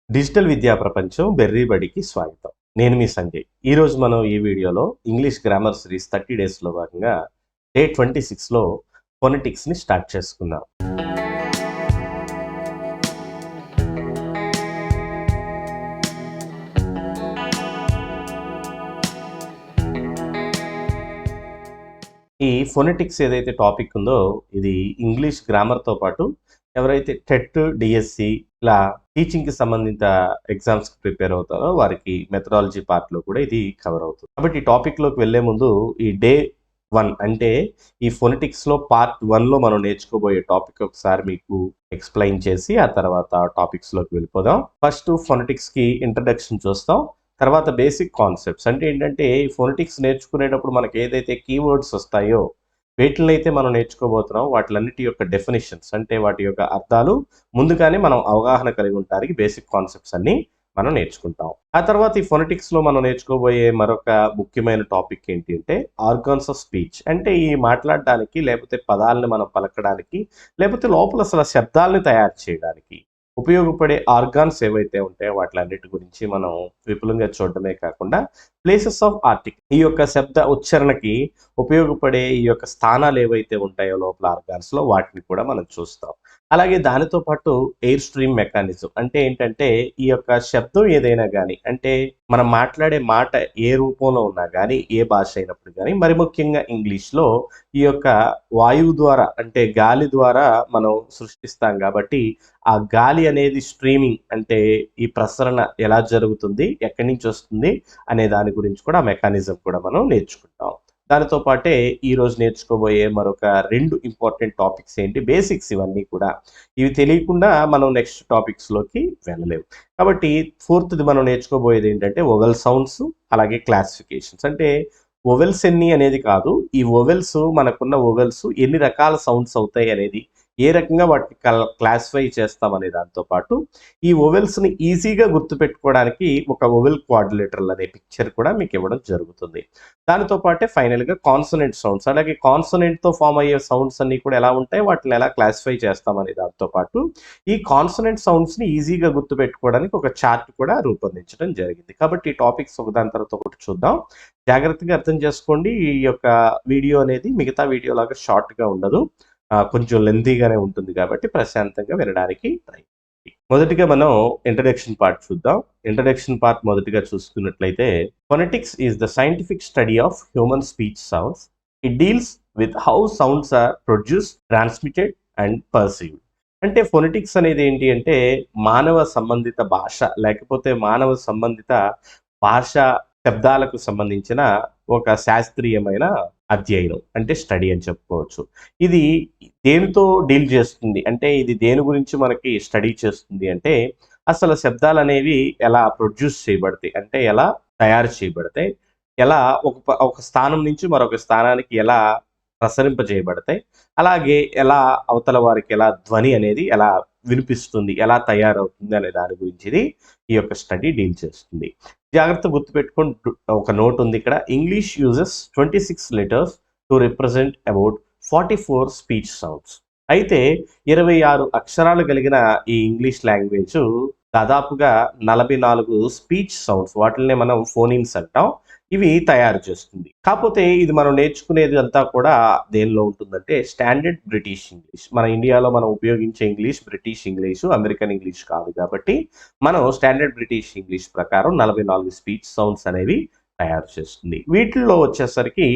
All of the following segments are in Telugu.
డిజిటల్ విద్యా ప్రపంచం బెర్రీ బడికి స్వాగతం. నేను మీ సంజయ్. ఈరోజు మనం ఈ వీడియోలో ఇంగ్లీష్ గ్రామర్ సిరీస్ 30 డేస్‌లో భాగంగా డే 26లో ఫొనెటిక్స్‌ని స్టార్ట్ చేసుకుందాం. ఈ ఫొనెటిక్స్ ఏదైతే టాపిక్ ఉందో ఇది ఇంగ్లీష్ గ్రామర్‌తో పాటు ఎవరైతే టెట్, డిఎస్సి ఇలా టీచింగ్‌కి సంబంధిత ఎగ్జామ్స్‌కి ప్రిపేర్ అవుతారో వారికి మెథడాలజీ పార్ట్‌లో కూడా ఇది కవర్ అవుతుంది. కాబట్టి ఈ టాపిక్‌లోకి వెళ్ళే ముందు ఈ డే 1 అంటే ఈ ఫొనెటిక్స్‌లో పార్ట్ 1లో మనం నేర్చుకోబోయే టాపిక్ ఒకసారి మీకు ఎక్స్‌ప్లెయిన్ చేసి ఆ తర్వాత టాపిక్స్‌లోకి వెళ్ళిపోదాం. ఫస్ట్ ఫొనెటిక్స్‌కి ఇంట్రడక్షన్ చూస్తాం. తర్వాత బేసిక్ కాన్సెప్ట్స్ అంటే ఏంటంటే ఫొనెటిక్స్ నేర్చుకునేటప్పుడు మనకి ఏదైతే కీవర్డ్స్ వస్తాయో వేటినైతే మనం నేర్చుకోబోతున్నాం వాటిలన్నిటి యొక్క డెఫినిషన్స్ అంటే వాటి యొక్క అర్థాలు ముందుగానే మనం అవగాహన కలిగి ఉండడానికి బేసిక్ కాన్సెప్ట్స్ అన్ని మనం నేర్చుకుంటాం. ఆ తర్వాత ఈ ఫొనెటిక్స్లో మనం నేర్చుకోబోయే మరొక ముఖ్యమైన టాపిక్ ఏంటి అంటే ఆర్గాన్స్ ఆఫ్ స్పీచ్ అంటే ఈ మాట్లాడడానికి లేకపోతే పదాలను మనం పలకడానికి లేకపోతే లోపల అసలు శబ్దాలని తయారు చేయడానికి ఉపయోగపడే ఆర్గాన్స్ ఏవైతే ఉంటాయో వాటిలన్నిటి గురించి మనం విపులంగా చూడడమే కాకుండా ప్లేసెస్ ఆఫ్ ఆర్టికల్ ఈ యొక్క శబ్ద ఉచ్చారణకి ఉపయోగపడే ఈ యొక్క స్థానాలు ఏవైతే ఉంటాయో లోపల ఆర్గాన్స్లో వాటిని కూడా మనం చూస్తాం. అలాగే దానితో పాటు ఎయిర్ స్ట్రీమ్ మెకానిజం అంటే ఏంటంటే ఈ యొక్క శబ్దం ఏదైనా కానీ అంటే మనం మాట్లాడే మాట ఏ రూపంలో ఉన్నా కానీ ఏ భాష అయినప్పుడు కానీ మరి ముఖ్యంగా ఇంగ్లీష్లో ఈ యొక్క వాయువు ద్వారా అంటే గాలి ద్వారా మనం సృష్టిస్తాం కాబట్టి ఆ గాలి అనేది స్ట్రీమింగ్ అంటే ఈ ప్రసరణ ఎలా జరుగుతుంది ఎక్కడి నుంచి వస్తుంది అనే దాని గురించి కూడా మెకానిజం కూడా మనం నేర్చుకుంటాం. దానితో పాటే ఈరోజు నేర్చుకోబోయే మరొక 2 ఇంపార్టెంట్ టాపిక్స్ ఏంటి బేసిక్స్ ఇవన్నీ కూడా ఇవి తెలియకుండా మనం నెక్స్ట్ టాపిక్స్లోకి వెళ్ళలేము. కాబట్టి ఫోర్త్ది మనం నేర్చుకోబోయేది ఏంటంటే వొవెల్ సౌండ్స్ అలాగే క్లాసిఫికేషన్స్ అంటే వొవెల్స్ ఎన్ని అనేది కాదు ఈ వొవెల్స్ మనకున్న వొవెల్స్ ఎన్ని రకాల సౌండ్స్ అవుతాయి అనేది ఏ రకంగా వాటిని క్లాసిఫై చేస్తామనే దాంతో పాటు ఈ వొవెల్స్ని ఈజీగా గుర్తుపెట్టుకోవడానికి ఒక వొవెల్ క్వాడ్రిలేటరల్ అనే పిక్చర్ కూడా మీకు ఇవ్వడం జరుగుతుంది. దానితో పాటే ఫైనల్గా కాన్సనెంట్ సౌండ్స్ అలాగే కాన్సనెంట్తో ఫామ్ అయ్యే సౌండ్స్ అన్ని కూడా ఎలా ఉంటాయి వాటిని ఎలా క్లాసిఫై చేస్తామనే దాంతో పాటు ఈ కాన్సనెంట్ సౌండ్స్ని ఈజీగా గుర్తుపెట్టుకోవడానికి ఒక చార్ట్ కూడా రూపొందించడం జరిగింది. కాబట్టి ఈ టాపిక్స్ ఒకదాని తర్వాత ఒకటి చూద్దాం. జాగ్రత్తగా అర్థం చేసుకోండి. ఈ యొక్క వీడియో అనేది మిగతా వీడియో లాగా షార్ట్గా ఉండదు, కొంచెం లెంతీగానే ఉంటుంది కాబట్టి ప్రశాంతంగా వినడానికి ట్రై చేయండి. మొదటిగా మనం ఇంట్రడక్షన్ పార్ట్ చూద్దాం. ఇంట్రడక్షన్ పార్ట్ మొదటిగా చూసుకున్నట్లయితే phonetics is the scientific study of human speech sounds. It deals with how sounds are produce, transmitted and perceived. అంటే ఫొనెటిక్స్ అనేది ఏంటి అంటే మానవ సంబంధిత భాష లేకపోతే మానవ సంబంధిత భాష శబ్దాలకు సంబంధించిన ఒక శాస్త్రీయమైన అధ్యయనం అంటే స్టడీ అని చెప్పుకోవచ్చు. ఇది దేనితో డీల్ చేస్తుంది అంటే ఇది దేని గురించి మనకి స్టడీ చేస్తుంది అంటే అసలు శబ్దాలు అనేవి ఎలా ప్రొడ్యూస్ చేయబడతాయి అంటే ఎలా తయారు చేయబడతాయి, ఎలా ఒక స్థానం నుంచి మరొక స్థానానికి ఎలా ప్రసరింపజేయబడతాయి, అలాగే ఎలా అవతల వారికి ఎలా ధ్వని అనేది ఎలా వినిపిస్తుంది ఎలా తయారవుతుంది అనే దాని గురించి ఈ యొక్క స్టడీ డీల్ చేస్తుంది. జాగ్రత్త గుర్తుపెట్టుకొని ఒక నోట్ ఉంది ఇక్కడ. English uses 26 letters to represent about 44 speech sounds. అయితే 26 అక్షరాలు కలిగిన ఈ ఇంగ్లీష్ లాంగ్వేజ్ దాదాపుగా 44 స్పీచ్ సౌండ్స్ వాటిల్నే మనం ఫోనిమ్స్ అంటాం ఇవి తయారు చేస్తుంది. కాకపోతే ఇది మనం నేర్చుకునేది అంతా కూడా దేనిలో ఉంటుందంటే స్టాండర్డ్ బ్రిటిష్ ఇంగ్లీష్. మన ఇండియాలో మనం ఉపయోగించే English British English American English కాదు కాబట్టి మనం స్టాండర్డ్ బ్రిటిష్ ఇంగ్లీష్ ప్రకారం 44 స్పీచ్ సౌండ్స్ అనేవి తయారు చేస్తుంది. వీటిల్లో వచ్చేసరికి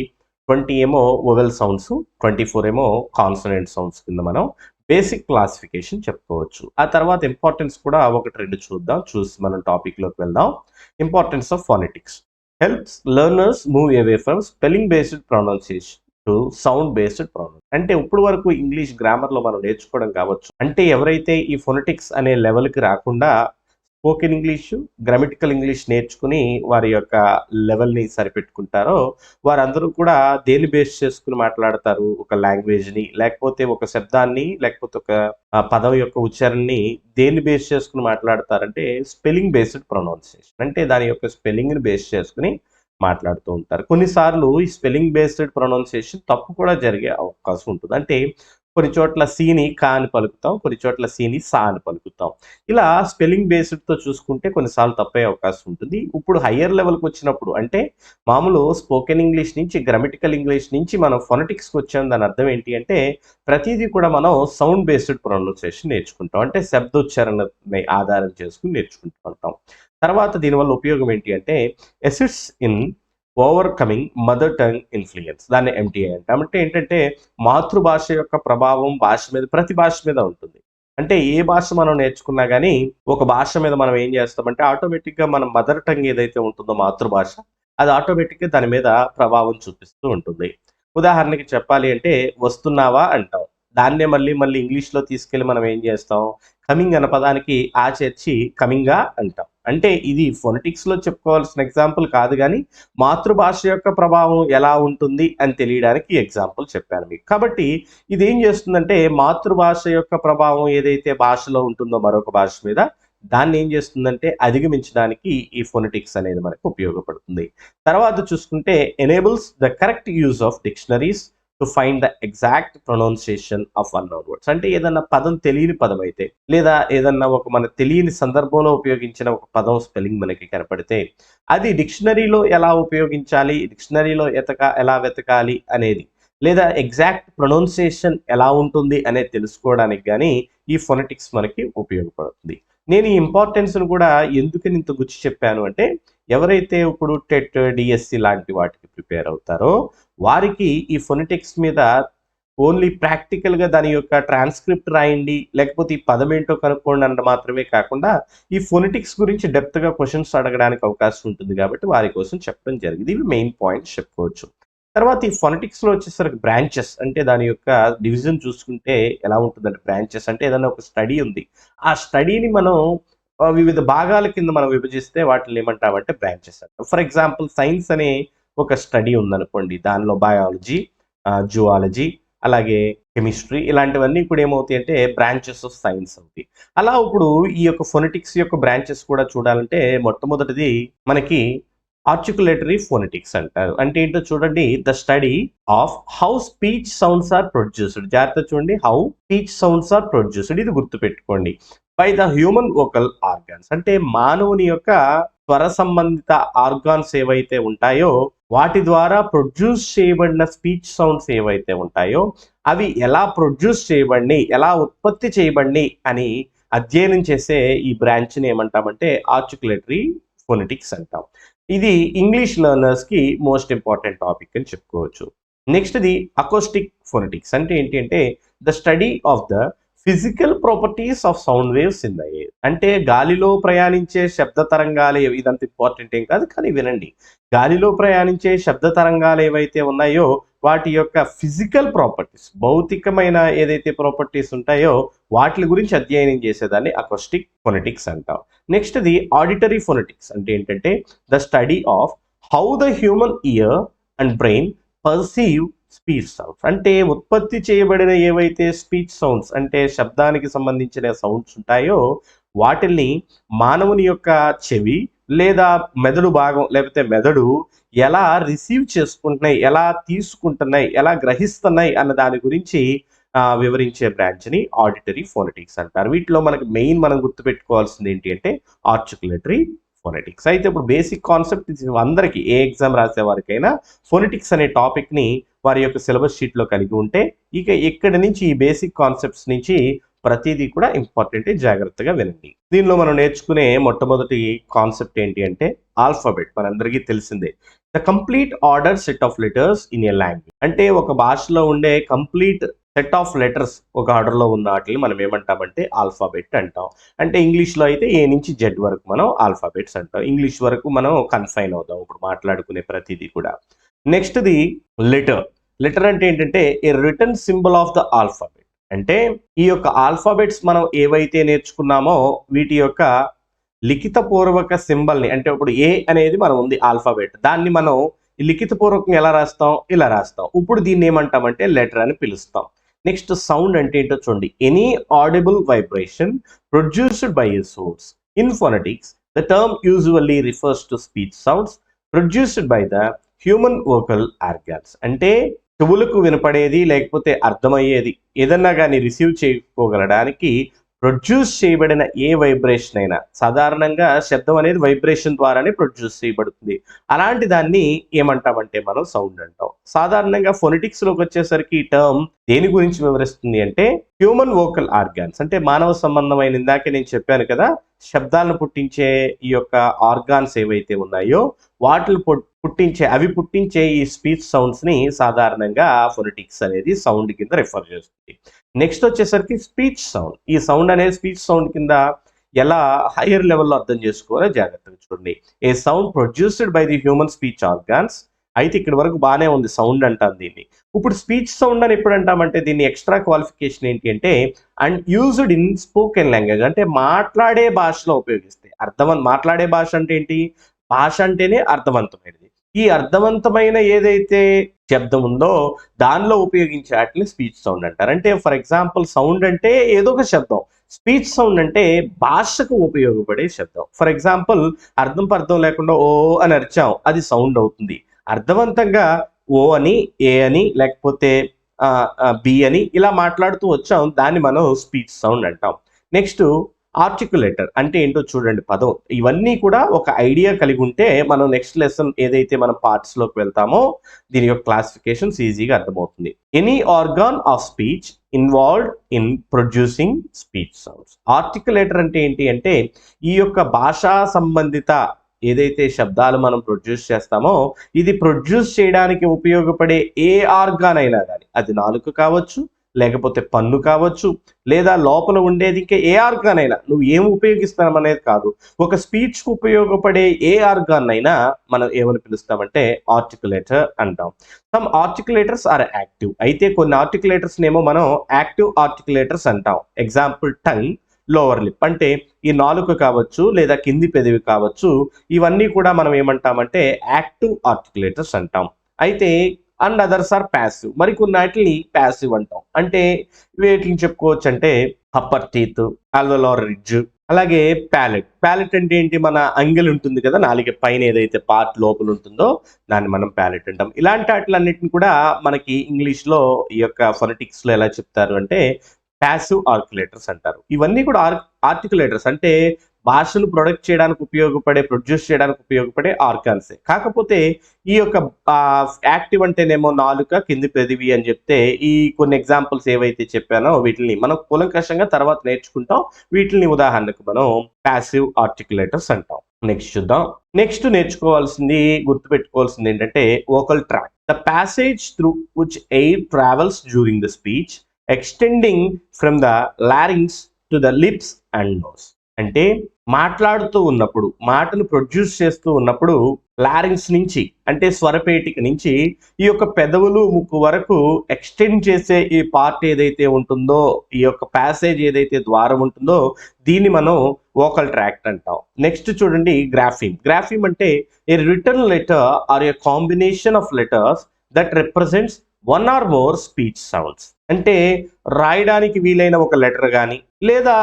20 ఏమో వొవెల్ సౌండ్స్, 24 ఏమో కాన్సనెంట్ సౌండ్స్ కింద మనం బేసిక్ క్లాసిఫికేషన్ చెప్పుకోవచ్చు. ఆ తర్వాత ఇంపార్టెన్స్ కూడా ఒకటి రెండు చూద్దాం, చూసి మనం టాపిక్లోకి వెళ్దాం. Importance of phonetics helps learners move away from spelling based pronunciation to sound based pronounce. అంటే ఇప్పుడు వరకు ఇంగ్లీష్ గ్రామర్లో మనం నేర్చుకోవడం కావచ్చు అంటే ఎవరైతే ఈ ఫొనెటిక్స్ అనే లెవెల్కి రాకుండా స్పోకెన్ ఇంగ్లీషు గ్రామటికల్ ఇంగ్లీష్ నేర్చుకుని వారి యొక్క లెవెల్ని సరిపెట్టుకుంటారో వారందరూ కూడా దేన్ని బేస్ చేసుకుని మాట్లాడతారు, ఒక లాంగ్వేజ్ని లేకపోతే ఒక శబ్దాన్ని లేకపోతే ఒక పదం యొక్క ఉచ్చారణని దేన్ని బేస్ చేసుకుని మాట్లాడతారంటే స్పెల్లింగ్ బేస్డ్ ప్రొనౌన్సియేషన్ అంటే దాని యొక్క స్పెల్లింగ్ని బేస్ చేసుకుని మాట్లాడుతూ ఉంటారు. కొన్నిసార్లు ఈ స్పెల్లింగ్ బేస్డ్ ప్రొనౌన్సియేషన్ తప్పు కూడా జరిగే అవకాశం ఉంటుంది. అంటే కొన్ని చోట్ల సీని కా అని పలుకుతాం, కొన్ని చోట్ల సీని సా అని పలుకుతాం. ఇలా స్పెల్లింగ్ బేస్డ్తో చూసుకుంటే కొన్నిసార్లు తప్పే అవకాశం ఉంటుంది. ఇప్పుడు హయ్యర్ లెవెల్కి వచ్చినప్పుడు అంటే మామూలు స్పోకెన్ ఇంగ్లీష్ నుంచి గ్రామటికల్ ఇంగ్లీష్ నుంచి మనం ఫొనెటిక్స్కి వచ్చాం. దాని అర్థం ఏంటి అంటే ప్రతిదీ కూడా మనం సౌండ్ బేస్డ్ ప్రొనౌన్సియేషన్ నేర్చుకుంటాం. అంటే శబ్దోచ్చారణని ఆధారం చేసుకుని నేర్చుకుంటూ ఉంటాం. తర్వాత దీనివల్ల ఉపయోగం ఏంటి అంటే assists in overcoming mother tongue influence, దాన్ని ఎంటీఐ అంటాం. అంటే ఏంటంటే మాతృభాష యొక్క ప్రభావం భాష మీద, ప్రతి భాష మీద ఉంటుంది. అంటే ఏ భాష మనం నేర్చుకున్నా కానీ ఒక భాష మీద మనం ఏం చేస్తామంటే ఆటోమేటిక్గా మన మదర్ టంగ్ ఏదైతే ఉంటుందో మాతృభాష, అది ఆటోమేటిక్గా దాని మీద ప్రభావం చూపిస్తూ ఉంటుంది. ఉదాహరణకి చెప్పాలి అంటే వస్తున్నావా అంటాం, దాన్నే మళ్ళీ మళ్ళీ ఇంగ్లీష్లో తీసుకెళ్ళి మనం ఏం చేస్తాం, కమింగ్ అన్న పదానికి ఆ చేర్చి కమింగా అంటాం. అంటే ఇది ఫొనెటిక్స్లో చెప్పుకోవాల్సిన ఎగ్జాంపుల్ కాదు, కానీ మాతృభాష యొక్క ప్రభావం ఎలా ఉంటుంది అని తెలియడానికి ఎగ్జాంపుల్ చెప్పాను మీకు. కాబట్టి ఇది ఏం చేస్తుందంటే మాతృభాష యొక్క ప్రభావం ఏదైతే భాషలో ఉంటుందో మరొక భాష మీద, దాన్ని ఏం చేస్తుందంటే అధిగమించడానికి ఈ ఫొనెటిక్స్ అనేది మనకు ఉపయోగపడుతుంది. తర్వాత చూసుకుంటే enables the correct use of dictionaries to find the exact pronunciation of unknown words. అంటే ఏదన్నా పదం తెలియని పదం అయితే, లేదా ఏదన్నా ఒక మన తెలియని సందర్భంలో ఉపయోగించిన ఒక పదం స్పెల్లింగ్ మనకి కనపడితే అది డిక్షనరీలో ఎలా ఉపయోగించాలి, డిక్షనరీలో ఎలా వెతకాలి అనేది, లేదా ఎగ్జాక్ట్ ప్రొనౌన్సియేషన్ ఎలా ఉంటుంది అనేది తెలుసుకోవడానికి కానీ ఈ ఫొనెటిక్స్ మనకి ఉపయోగపడుతుంది. నేను ఈ ఇంపార్టెన్స్ను కూడా ఎందుకని ఇంత గుచ్చి చెప్పాను అంటే ఎవరైతే ఇప్పుడు టెట్, డిఎస్సి లాంటి వాటికి ప్రిపేర్ అవుతారో వారికి ఈ ఫొనెటిక్స్ మీద ఓన్లీ ప్రాక్టికల్గా దాని యొక్క ట్రాన్స్క్రిప్ట్ రాయండి, లేకపోతే ఈ పదం ఏంటో కనుక్కోండి అన్న మాత్రమే కాకుండా ఈ ఫొనెటిక్స్ గురించి డెప్త్గా క్వశ్చన్స్ అడగడానికి అవకాశం ఉంటుంది. కాబట్టి వారి కోసం చెప్పడం జరిగింది. ఇవి మెయిన్ పాయింట్స్ చెప్పుకోవచ్చు. తర్వాత ఈ ఫొనెటిక్స్లో వచ్చేసరికి బ్రాంచెస్, అంటే దాని యొక్క డివిజన్ చూసుకుంటే ఎలా ఉంటుందంటే బ్రాంచెస్ అంటే ఏదైనా ఒక స్టడీ ఉంది, ఆ స్టడీని మనం వివిధ భాగాల కింద మనం విభజిస్తే వాటిని ఏమంటామంటే బ్రాంచెస్ అంటాం. ఫర్ ఎగ్జాంపుల్ సైన్స్ అనే ఒక స్టడీ ఉందనుకోండి, దానిలో బయాలజీ, జువాలజీ, అలాగే కెమిస్ట్రీ, ఇలాంటివన్నీ ఇప్పుడు ఏమవుతాయి అంటే బ్రాంచెస్ ఆఫ్ సైన్స్ అవుతాయి. అలా ఇప్పుడు ఈ యొక్క ఫొనెటిక్స్ యొక్క బ్రాంచెస్ కూడా చూడాలంటే మొట్టమొదటిది మనకి ఆర్టికులేటరీ ఫోనెటిక్స్ అంటారు. అంటే ఏంటో చూడండి, the study of how speech sounds are produced. జాగ్రత్త చూడండి, how speech sounds are produced, ఇది గుర్తుపెట్టుకోండి. By the human vocal organs, అంటే మానవుని యొక్క స్వర సంబంధిత ఆర్గాన్స్ ఏవైతే ఉంటాయో వాటి ద్వారా ప్రొడ్యూస్ చేయబడిన స్పీచ్ సౌండ్స్ ఏవైతే ఉంటాయో అవి ఎలా ప్రొడ్యూస్ చేయబడి, ఎలా ఉత్పత్తి చేయబడి అని అధ్యయనం చేసే ఈ బ్రాంచ్ని ఏమంటామంటే ఆర్టికులేటరీ ఫోనెటిక్స్ అంటాం. ఇది ఇంగ్లీష్ లెర్నర్స్కి మోస్ట్ ఇంపార్టెంట్ టాపిక్ అని చెప్పుకోవచ్చు. నెక్స్ట్ది అకోస్టిక్ ఫోనెటిక్స్. అంటే ఏంటి అంటే the study of the physical properties of sound waves in the air. అంటే గాలిలో ప్రయాణించే శబ్ద తరంగాలు, ఇదంత ఇంపార్టెంట్ ఏం కాదు కానీ వినండి. గాలిలో ప్రయాణించే శబ్ద తరంగాలు ఏవైతే ఉన్నాయో వాటి యొక్క ఫిజికల్ ప్రాపర్టీస్, భౌతికమైన ఏదైతే ప్రాపర్టీస్ ఉంటాయో వాటి గురించి అధ్యయనం చేసేదాన్ని అకోస్టిక్ ఫోనెటిక్స్ అంటాం. నెక్స్ట్ది ఆడిటరీ ఫోనెటిక్స్. అంటే ఏంటంటే the study of how the human year and brain perceive speech sounds. అంటే ఉత్పత్తి చేయబడిన ఏవైతే స్పీచ్ సౌండ్స్ అంటే శబ్దానికి సంబంధించిన సౌండ్స్ ఉంటాయో వాటిని మానవుని యొక్క చెవి లేదా మెదడు భాగం లేకపోతే మెదడు ఎలా రిసీవ్ చేసుకుంటున్నాయి, ఎలా తీసుకుంటున్నాయి, ఎలా గ్రహిస్తున్నాయి అన్న దాని గురించి వివరించే బ్రాంచ్ని ఆడిటరీ ఫోనెటిక్స్ అంటారు. వీటిలో మనకి మెయిన్ మనం గుర్తుపెట్టుకోవాల్సింది ఏంటి అంటే ఆర్టికులేటరీ ఫోనెటిక్స్. అయితే ఇప్పుడు బేసిక్ కాన్సెప్ట్ అందరికీ ఏ ఎగ్జామ్ రాసే వారికైనా ఫోనెటిక్స్ అనే టాపిక్ని వారి యొక్క సిలబస్ షీట్లో కలిగి ఉంటే ఇక ఇక్కడి నుంచి ఈ బేసిక్ కాన్సెప్ట్స్ నుంచి ప్రతిదీ కూడా ఇంపార్టెంట్, జాగ్రత్తగా వినండి. దీనిలో మనం నేర్చుకునే మొట్టమొదటి కాన్సెప్ట్ ఏంటి అంటే ఆల్ఫాబెట్. మనందరికీ తెలిసిందే, the complete order set of letters in a language. అంటే ఒక భాషలో ఉండే కంప్లీట్ సెట్ ఆఫ్ లెటర్స్ ఒక ఆర్డర్లో ఉన్న వాటిని మనం ఏమంటామంటే ఆల్ఫాబెట్ అంటాం. అంటే ఇంగ్లీష్లో అయితే ఏ నుంచి జెడ్ వరకు మనం ఆల్ఫాబెట్స్ అంటాం. ఇంగ్లీష్ వరకు మనం కన్ఫైన్ అవుదాం ఇప్పుడు మాట్లాడుకునే ప్రతిదీ కూడా. నెక్స్ట్ది లెటర్. లెటర్ అంటే ఏంటంటే a written symbol of the alphabet. అంటే ఈ యొక్క ఆల్ఫాబెట్స్ మనం ఏవైతే నేర్చుకున్నామో వీటి యొక్క లిఖితపూర్వక సింబల్ని, అంటే ఇప్పుడు ఏ అనేది మనం ఉంది ఆల్ఫాబెట్, దాన్ని మనం లిఖితపూర్వకంగా ఎలా రాస్తాం, ఇలా రాస్తాం. ఇప్పుడు దీన్ని ఏమంటామంటే లెటర్ అని పిలుస్తాం. నెక్స్ట్ సౌండ్ అంటే ఏంటో చూడండి, any audible vibration produced by a source. In phonetics the term usually refers to speech sounds produced by the human vocal organs. అంటే చెవులకు వినపడేది లేకపోతే అర్థమయ్యేది ఏదన్నా కానీ రిసీవ్ చేసుకోగలడానికి ప్రొడ్యూస్ చేయబడిన ఏ వైబ్రేషన్ అయినా, సాధారణంగా శబ్దం అనేది వైబ్రేషన్ ద్వారానే ప్రొడ్యూస్ చేయబడుతుంది. అలాంటి దాన్ని ఏమంటామంటే మనం సౌండ్ అంటాం. సాధారణంగా ఫొనెటిక్స్లోకి వచ్చేసరికి ఈ టర్మ్ దేని గురించి వివరిస్తుంది అంటే హ్యూమన్ వోకల్ ఆర్గాన్స్, అంటే మానవ సంబంధమైన, ఇందాకే నేను చెప్పాను కదా, శబ్దాలను పుట్టించే ఈ యొక్క ఆర్గాన్స్ ఏవైతే ఉన్నాయో వాటిని పుట్టించే ఈ స్పీచ్ సౌండ్స్ ని సాధారణంగా ఫొనెటిక్స్ అనేది సౌండ్ కింద రిఫర్ చేస్తుంది. నెక్స్ట్ వచ్చేసరికి స్పీచ్ సౌండ్. ఈ సౌండ్ అనేది స్పీచ్ సౌండ్ కింద ఎలా హైయర్ లెవెల్లో అర్థం చేసుకోవాలో జాగ్రత్తగా చూడండి. A sound produced by the human speech organs. అయితే ఇక్కడి వరకు బాగానే ఉంది, సౌండ్ అంటాం దీన్ని. ఇప్పుడు స్పీచ్ సౌండ్ అని ఎప్పుడు అంటామంటే దీన్ని ఎక్స్ట్రా క్వాలిఫికేషన్ ఏంటి అంటే and used in spoken language, అంటే మాట్లాడే భాషలో ఉపయోగిస్తే. మాట్లాడే భాష అంటే ఏంటి? భాష అంటేనే అర్థవంతమైనది. ఈ అర్థవంతమైన ఏదైతే శబ్దం ఉందో దానిలో ఉపయోగించే వాటిని స్పీచ్ సౌండ్ అంటారు. అంటే ఫర్ ఎగ్జాంపుల్ సౌండ్ అంటే ఏదో ఒక శబ్దం, స్పీచ్ సౌండ్ అంటే భాషకు ఉపయోగపడే శబ్దం. ఫర్ ఎగ్జాంపుల్ అర్థం లేకుండా ఓ అని అరిచాం, అది సౌండ్ అవుతుంది. అర్థవంతంగా ఓ అని, ఏ అని, లేకపోతే బి అని ఇలా మాట్లాడుతూ వచ్చాం, దాన్ని మనం స్పీచ్ సౌండ్ అంటాం. నెక్స్ట్ ఆర్టికులేటర్ అంటే ఏంటో చూడండి పదం. ఇవన్నీ కూడా ఒక ఐడియా కలిగి ఉంటే మనం నెక్స్ట్ లెసన్ ఏదైతే మనం పార్ట్స్లోకి వెళ్తామో దీని యొక్క క్లాసిఫికేషన్స్ ఈజీగా అర్థమవుతుంది. Any organ of speech involved in producing speech sounds. Articulator అంటే ఏంటి అంటే ఈ యొక్క భాషా సంబంధిత ఏదైతే శబ్దాలు మనం ప్రొడ్యూస్ చేస్తామో ఇది ప్రొడ్యూస్ చేయడానికి ఉపయోగపడే ఏ ఆర్గాన్ అయినా కానీ, అది నాలుక కావచ్చు, లేకపోతే పన్ను కావచ్చు, లేదా లోపల ఉండేది ఇంకా ఏ ఆర్గాన్ అయినా, నువ్వు ఏం ఉపయోగిస్తాం అనేది కాదు, ఒక స్పీచ్కు ఉపయోగపడే ఏ ఆర్గాన్ అయినా మనం ఏమని పిలుస్తామంటే ఆర్టికులేటర్ అంటాం. Some articulators are active. అయితే కొన్ని ఆర్టికులేటర్స్ ఏమో మనం యాక్టివ్ ఆర్టికులేటర్స్ అంటాం. ఎగ్జాంపుల్ టంగ్, లోవర్ లిప్, అంటే ఈ నాలుక కావచ్చు లేదా కింది పెదవి కావచ్చు, ఇవన్నీ కూడా మనం ఏమంటామంటే యాక్టివ్ ఆర్టికులేటర్స్ అంటాం. అయితే అండ్ అదర్స్ ఆర్ ప్యాసివ్. మరికొన్ని వాటిని ప్యాసివ్ అంటాం. అంటే వీటిని చెప్పుకోవచ్చు అంటే అప్పర్ టీత్, అల్వెలార్ రిడ్జ్, అలాగే ప్యాలెట్. ప్యాలెట్ అంటే ఏంటి? మన అంగెల్ ఉంటుంది కదా, నాలుక పైన ఏదైతే పార్ట్ లోపల ఉంటుందో దాన్ని మనం ప్యాలెట్ అంటాం. ఇలాంటి వాటిలన్నిటిని కూడా మనకి ఇంగ్లీష్లో ఈ యొక్క ఫొనెటిక్స్లో ఎలా చెప్తారు అంటే ప్యాసివ్ ఆర్టికులేటర్స్ అంటారు. ఇవన్నీ కూడా ఆర్టికులేటర్స్ అంటే భాషను ప్రొడ్యూస్ చేయడానికి ఉపయోగపడే ఆర్గాన్సే. కాకపోతే ఈ యొక్క యాక్టివ్ అంటేనేమో నాలుక, కింది పెదివి అని చెప్తే ఈ కొన్ని ఎగ్జాంపుల్స్ ఏవైతే చెప్పానో వీటిని మనం కూలంకషంగా తర్వాత నేర్చుకుంటాం. వీటిని ఉదాహరణకు మనం ప్యాసివ్ ఆర్టికులేటర్స్ అంటాం. నెక్స్ట్ చూద్దాం. నెక్స్ట్ గుర్తుపెట్టుకోవాల్సింది ఏంటంటే vocal tract, the passage through which air travels during the speech extending from the larynx to the lips and nose. అంటే మాట్లాడుతూ ఉన్నప్పుడు, మాటను ప్రొడ్యూస్ చేస్తూ ఉన్నప్పుడు లారింగ్స్ నుంచి అంటే స్వరపేటిక నుంచి ఈ యొక్క పెదవులు, ముక్కు వరకు ఎక్స్టెండ్ చేసే ఈ పార్ట్ ఏదైతే ఉంటుందో, ఈ యొక్క ప్యాసేజ్ ఏదైతే ద్వారం ఉంటుందో దీన్ని మనం వోకల్ ట్రాక్ట్ అంటాం. నెక్స్ట్ చూడండి గ్రాఫీమ్. గ్రాఫీమ్ అంటే a written letter or a combination of letters that represents one or more speech sounds. అంటే రాయడానికి వీలైన ఒక లెటర్ కానీ లేదా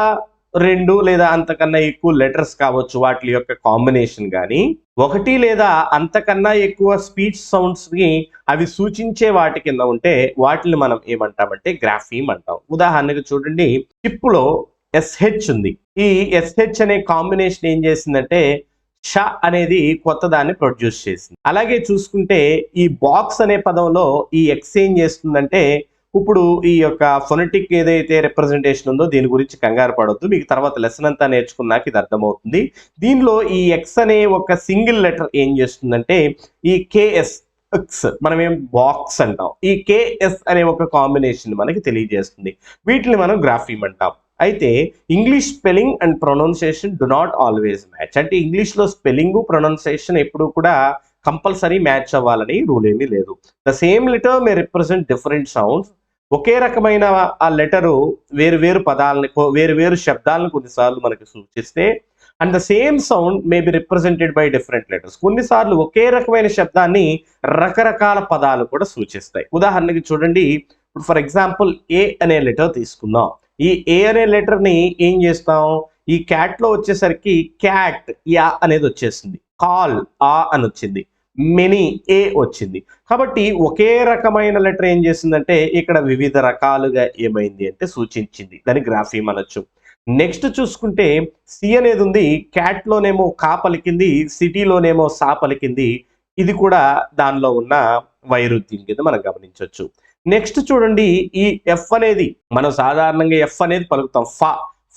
రెండు లేదా అంతకన్నా ఎక్కువ లెటర్స్ కావచ్చు, వాటి యొక్క కాంబినేషన్ కానీ, ఒకటి లేదా అంతకన్నా ఎక్కువ స్పీచ్ సౌండ్స్ ని అవి సూచించే వాటి కింద ఉంటే వాటిని మనం ఏమంటామంటే గ్రాఫీమ్ అంటాం. ఉదాహరణకు చూడండి, చిప్పులో SH ఉంది. ఈ SH అనే కాంబినేషన్ ఏం చేసిందంటే ష అనేది కొత్త దాన్ని ప్రొడ్యూస్ చేసింది. అలాగే చూసుకుంటే ఈ బాక్స్ అనే పదంలో ఈ X ఏం చేస్తుందంటే, ఇప్పుడు ఈ యొక్క ఫొనెటిక్ ఏదైతే రిప్రజెంటేషన్ ఉందో దీని గురించి కంగారు పడొద్దు, మీకు తర్వాత లెసన్ అంతా నేర్చుకున్నాక ఇది అర్థమవుతుంది. దీనిలో ఈ X అనే ఒక సింగిల్ లెటర్ ఏం చేస్తుందంటే ఈ KS మనం ఏం బాక్స్ అంటాం, ఈ KS అనే ఒక కాంబినేషన్ మనకి తెలియజేస్తుంది. వీటిని మనం గ్రాఫీమ్ అంటాం. అయితే English spelling and pronunciation do not always match. అంటే ఇంగ్లీష్లో స్పెల్లింగ్ ప్రొనౌన్సియేషన్ ఎప్పుడు కూడా కంపల్సరీ మ్యాచ్ అవ్వాలని రూల్ ఏమీ లేదు. The same letter may represent different sounds. ఒకే రకమైన ఆ లెటరు వేరు శబ్దాలను కొన్నిసార్లు మనకి సూచిస్తే, and the same sound may be represented by different letters. కొన్నిసార్లు ఒకే రకమైన శబ్దాన్ని రకరకాల పదాలు కూడా సూచిస్తాయి. ఉదాహరణకి చూడండి, ఇప్పుడు ఫర్ ఎగ్జాంపుల్ ఏ అనే లెటర్ తీసుకుందాం. ఈ ఏ అనే లెటర్ని ఏం చేస్తాం, ఈ క్యాట్లో వచ్చేసరికి క్యాట్ యా అనేది వచ్చేసింది, కాల్ ఆ అని వచ్చింది, మెనీ ఏ వచ్చింది. కాబట్టి ఒకే రకమైన లెటర్ ఏం చేసిందంటే ఇక్కడ వివిధ రకాలుగా ఏమైంది అంటే సూచించింది. దాని గ్రాఫీమ్ అనొచ్చు. నెక్స్ట్ చూసుకుంటే సి అనేది ఉంది. క్యాట్లోనేమో కా పలికింది, సిటీలోనేమో సా పలికింది. ఇది కూడా దానిలో ఉన్న వైరుధ్యం కింద మనం గమనించవచ్చు. నెక్స్ట్ చూడండి, ఈ ఎఫ్ అనేది మనం సాధారణంగా ఎఫ్ అనేది పలుకుతాం.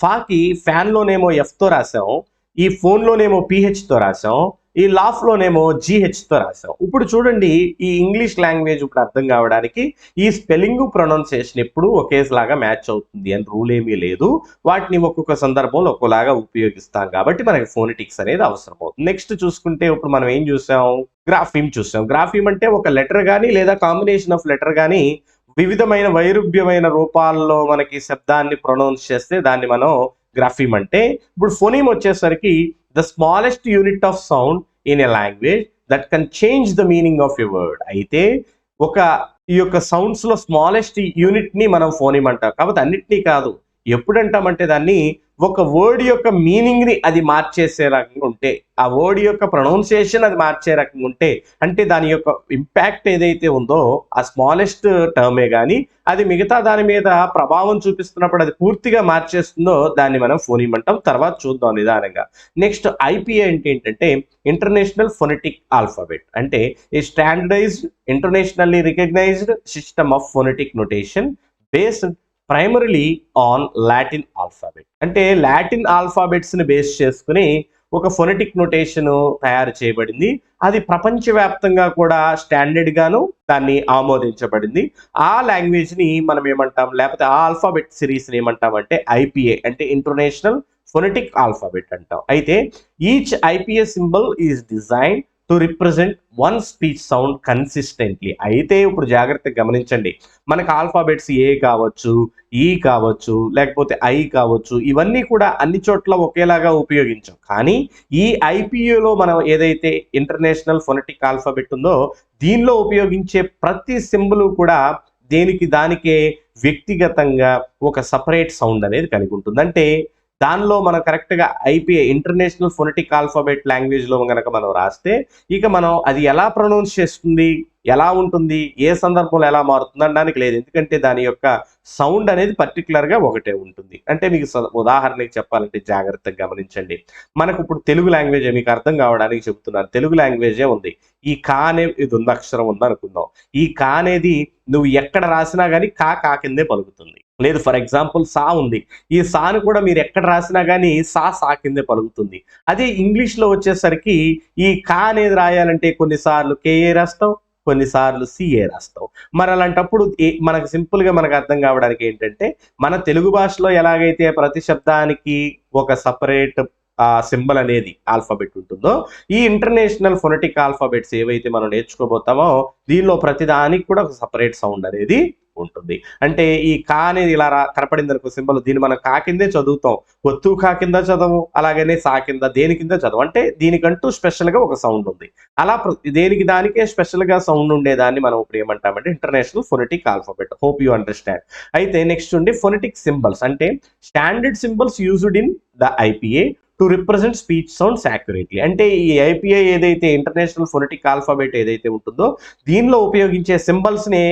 ఫాకి ఫ్యాన్లోనేమో ఎఫ్తో రాసాం, ఈ ఫోన్లోనేమో పిహెచ్తో రాసాం, ఈ లాఫ్లోనేమో జిహెచ్తో రాసాం. ఇప్పుడు చూడండి, ఈ ఇంగ్లీష్ లాంగ్వేజ్ ఇప్పుడు అర్థం కావడానికి ఈ స్పెల్లింగ్ ప్రొనౌన్సియేషన్ ఎప్పుడు ఒకేలాగా మ్యాచ్ అవుతుంది అని రూల్ ఏమీ లేదు. వాటిని ఒక్కొక్క సందర్భంలో ఒక్కోలాగా ఉపయోగిస్తాం కాబట్టి మనకి ఫోనెటిక్స్ అనేది అవసరం అవుతుంది. నెక్స్ట్ చూసుకుంటే ఇప్పుడు మనం ఏం చూసాం, గ్రాఫీమ్ చూసాం. గ్రాఫీమ్ అంటే ఒక లెటర్ కానీ లేదా కాంబినేషన్ ఆఫ్ లెటర్ కానీ వివిధమైన వైరుధ్యమైన రూపాల్లో మనకి శబ్దాన్ని ప్రొనౌన్స్ చేస్తే దాన్ని మనం గ్రాఫీమ్ అంటే. ఇప్పుడు ఫోనీమ్ వచ్చేసరికి the smallest unit of sound in a language that can change the meaning of a word. అయితే ఈ యొక్క సౌండ్స్ లో స్మాలెస్ట్ యూనిట్ ని మనం ఫోనీమ్ అంటాం. కాబట్టి అన్నిటినీ కాదు, ఎప్పుడంటామంటే దాన్ని ఒక వర్డ్ యొక్క మీనింగ్ ని అది మార్చేసే రకంగా ఉంటే, ఆ వర్డ్ యొక్క ప్రొనౌన్సియేషన్ అది మార్చే రకంగా ఉంటే, అంటే దాని యొక్క ఇంపాక్ట్ ఏదైతే ఉందో ఆ స్మాలెస్ట్ టర్మే కానీ అది మిగతా దాని మీద ప్రభావం చూపిస్తున్నప్పుడు అది పూర్తిగా మార్చేస్తుందో దాన్ని మనం ఫోనీమ్ అంటాం. తర్వాత చూద్దాం నిదానంగా. నెక్స్ట్ ఐపీఏ అంటే ఏంటంటే ఇంటర్నేషనల్ ఫొనెటిక్ ఆల్ఫాబెట్. అంటే a standardized internationally recognized system of phonetic notation based primarily on Latin alphabet. అంటే లాటిన్ ఆల్ఫాబెట్స్ ని బేస్ చేసుకుని ఒక ఫొనెటిక్ నొటేషన్ తయారు చేయబడింది. అది ప్రపంచవ్యాప్తంగా కూడా స్టాండర్డ్ గాను దాన్ని ఆమోదించబడింది. ఆ లాంగ్వేజ్ ని మనం ఏమంటాం, లేకపోతే ఆ ఆల్ఫాబెట్ సిరీస్ ని ఏమంటాం అంటే ఐపీఏ అంటే ఇంటర్నేషనల్ ఫొనెటిక్ ఆల్ఫాబెట్ అంటాం. అయితే each IPA symbol is design to represent one speech sound consistently. అయితే ఇప్పుడు జాగ్రత్తగా గమనించండి, మనకు ఆల్ఫాబెట్స్ ఏ కావచ్చు, ఈ కావచ్చు, లేకపోతే ఐ కావచ్చు, ఇవన్నీ కూడా అన్ని చోట్ల ఒకేలాగా ఉపయోగించాం. కానీ ఈ ఐపీఏలో మనం ఏదైతే ఇంటర్నేషనల్ ఫొనెటిక్ ఆల్ఫాబెట్ ఉందో దీనిలో ఉపయోగించే ప్రతి సింబల్ కూడా దేనికి దానికే వ్యక్తిగతంగా ఒక సపరేట్ సౌండ్ అనేది కలిగి ఉంటుంది. అంటే దానిలో మనం కరెక్ట్గా ఐపీఏ ఇంటర్నేషనల్ ఫొనెటిక్ ఆల్ఫాబెట్ లాంగ్వేజ్లో కనుక మనం రాస్తే ఇక మనం అది ఎలా ప్రొనౌన్స్ చేస్తుంది, ఎలా ఉంటుంది, ఏ సందర్భంలో ఎలా మారుతుంది అనడానికి లేదు. ఎందుకంటే దాని యొక్క సౌండ్ అనేది పర్టికులర్గా ఒకటే ఉంటుంది. అంటే మీకు ఉదాహరణకి చెప్పాలంటే జాగ్రత్తగా గమనించండి. మనకు ఇప్పుడు తెలుగు లాంగ్వేజ్ మీకు అర్థం కావడానికి చెబుతున్నాను. తెలుగు లాంగ్వేజే ఉంది. ఈ కా అనే ఇది ఉంది, అక్షరం ఉంది అనుకుందాం. ఈ కా అనేది నువ్వు ఎక్కడ రాసినా కానీ కా కిందే పలుకుతుంది. లేదు, ఫర్ ఎగ్జాంపుల్ సా ఉంది. ఈ సాను కూడా మీరు ఎక్కడ రాసినా కానీ సా కిందే పలుకుతుంది. అదే ఇంగ్లీష్లో వచ్చేసరికి ఈ కా అనేది రాయాలంటే కొన్నిసార్లు కేఏ రాస్తాం, కొన్నిసార్లు సిఏ రాస్తాం. మరి అలాంటప్పుడు మనకు సింపుల్గా మనకు అర్థం కావడానికి ఏంటంటే మన తెలుగు భాషలో ఎలాగైతే ప్రతి శబ్దానికి ఒక సపరేట్ సింబల్ అనేది ఆల్ఫాబెట్ ఉంటుందో ఈ ఇంటర్నేషనల్ ఫొనెటిక్ ఆల్ఫాబెట్స్ ఏవైతే మనం నేర్చుకోబోతామో దీనిలో ప్రతిదానికి కూడా ఒక సపరేట్ సౌండ్ అనేది ఉంటుంది. అంటే ఈ కా అనేది ఇలా కనపడింది అనుకో సింబల్, దీన్ని మనం కా కిందే చదువుతాం, ఒత్తు కా కింద చదవము, అలాగనే సా కింద దేని కింద చదవం. అంటే దీనికంటూ స్పెషల్ గా ఒక సౌండ్ ఉంది. అలా దేనికి దానికే స్పెషల్ గా సౌండ్ ఉండేదాన్ని మనం ఇప్పుడు ఏమంటామంటే international phonetic alphabet. Hope you understand. అయితే నెక్స్ట్ ఉండి ఫొనెటిక్ సింబల్స్ అంటే standard symbols used in the IPA to represent speech sounds accurately. అంటే ఈ ఐపీఐ ఏదైతే ఇంటర్నేషనల్ ఫొనెటిక్ ఆల్ఫాబెట్ ఏదైతే ఉంటుందో దీనిలో ఉపయోగించే సింబల్స్ ని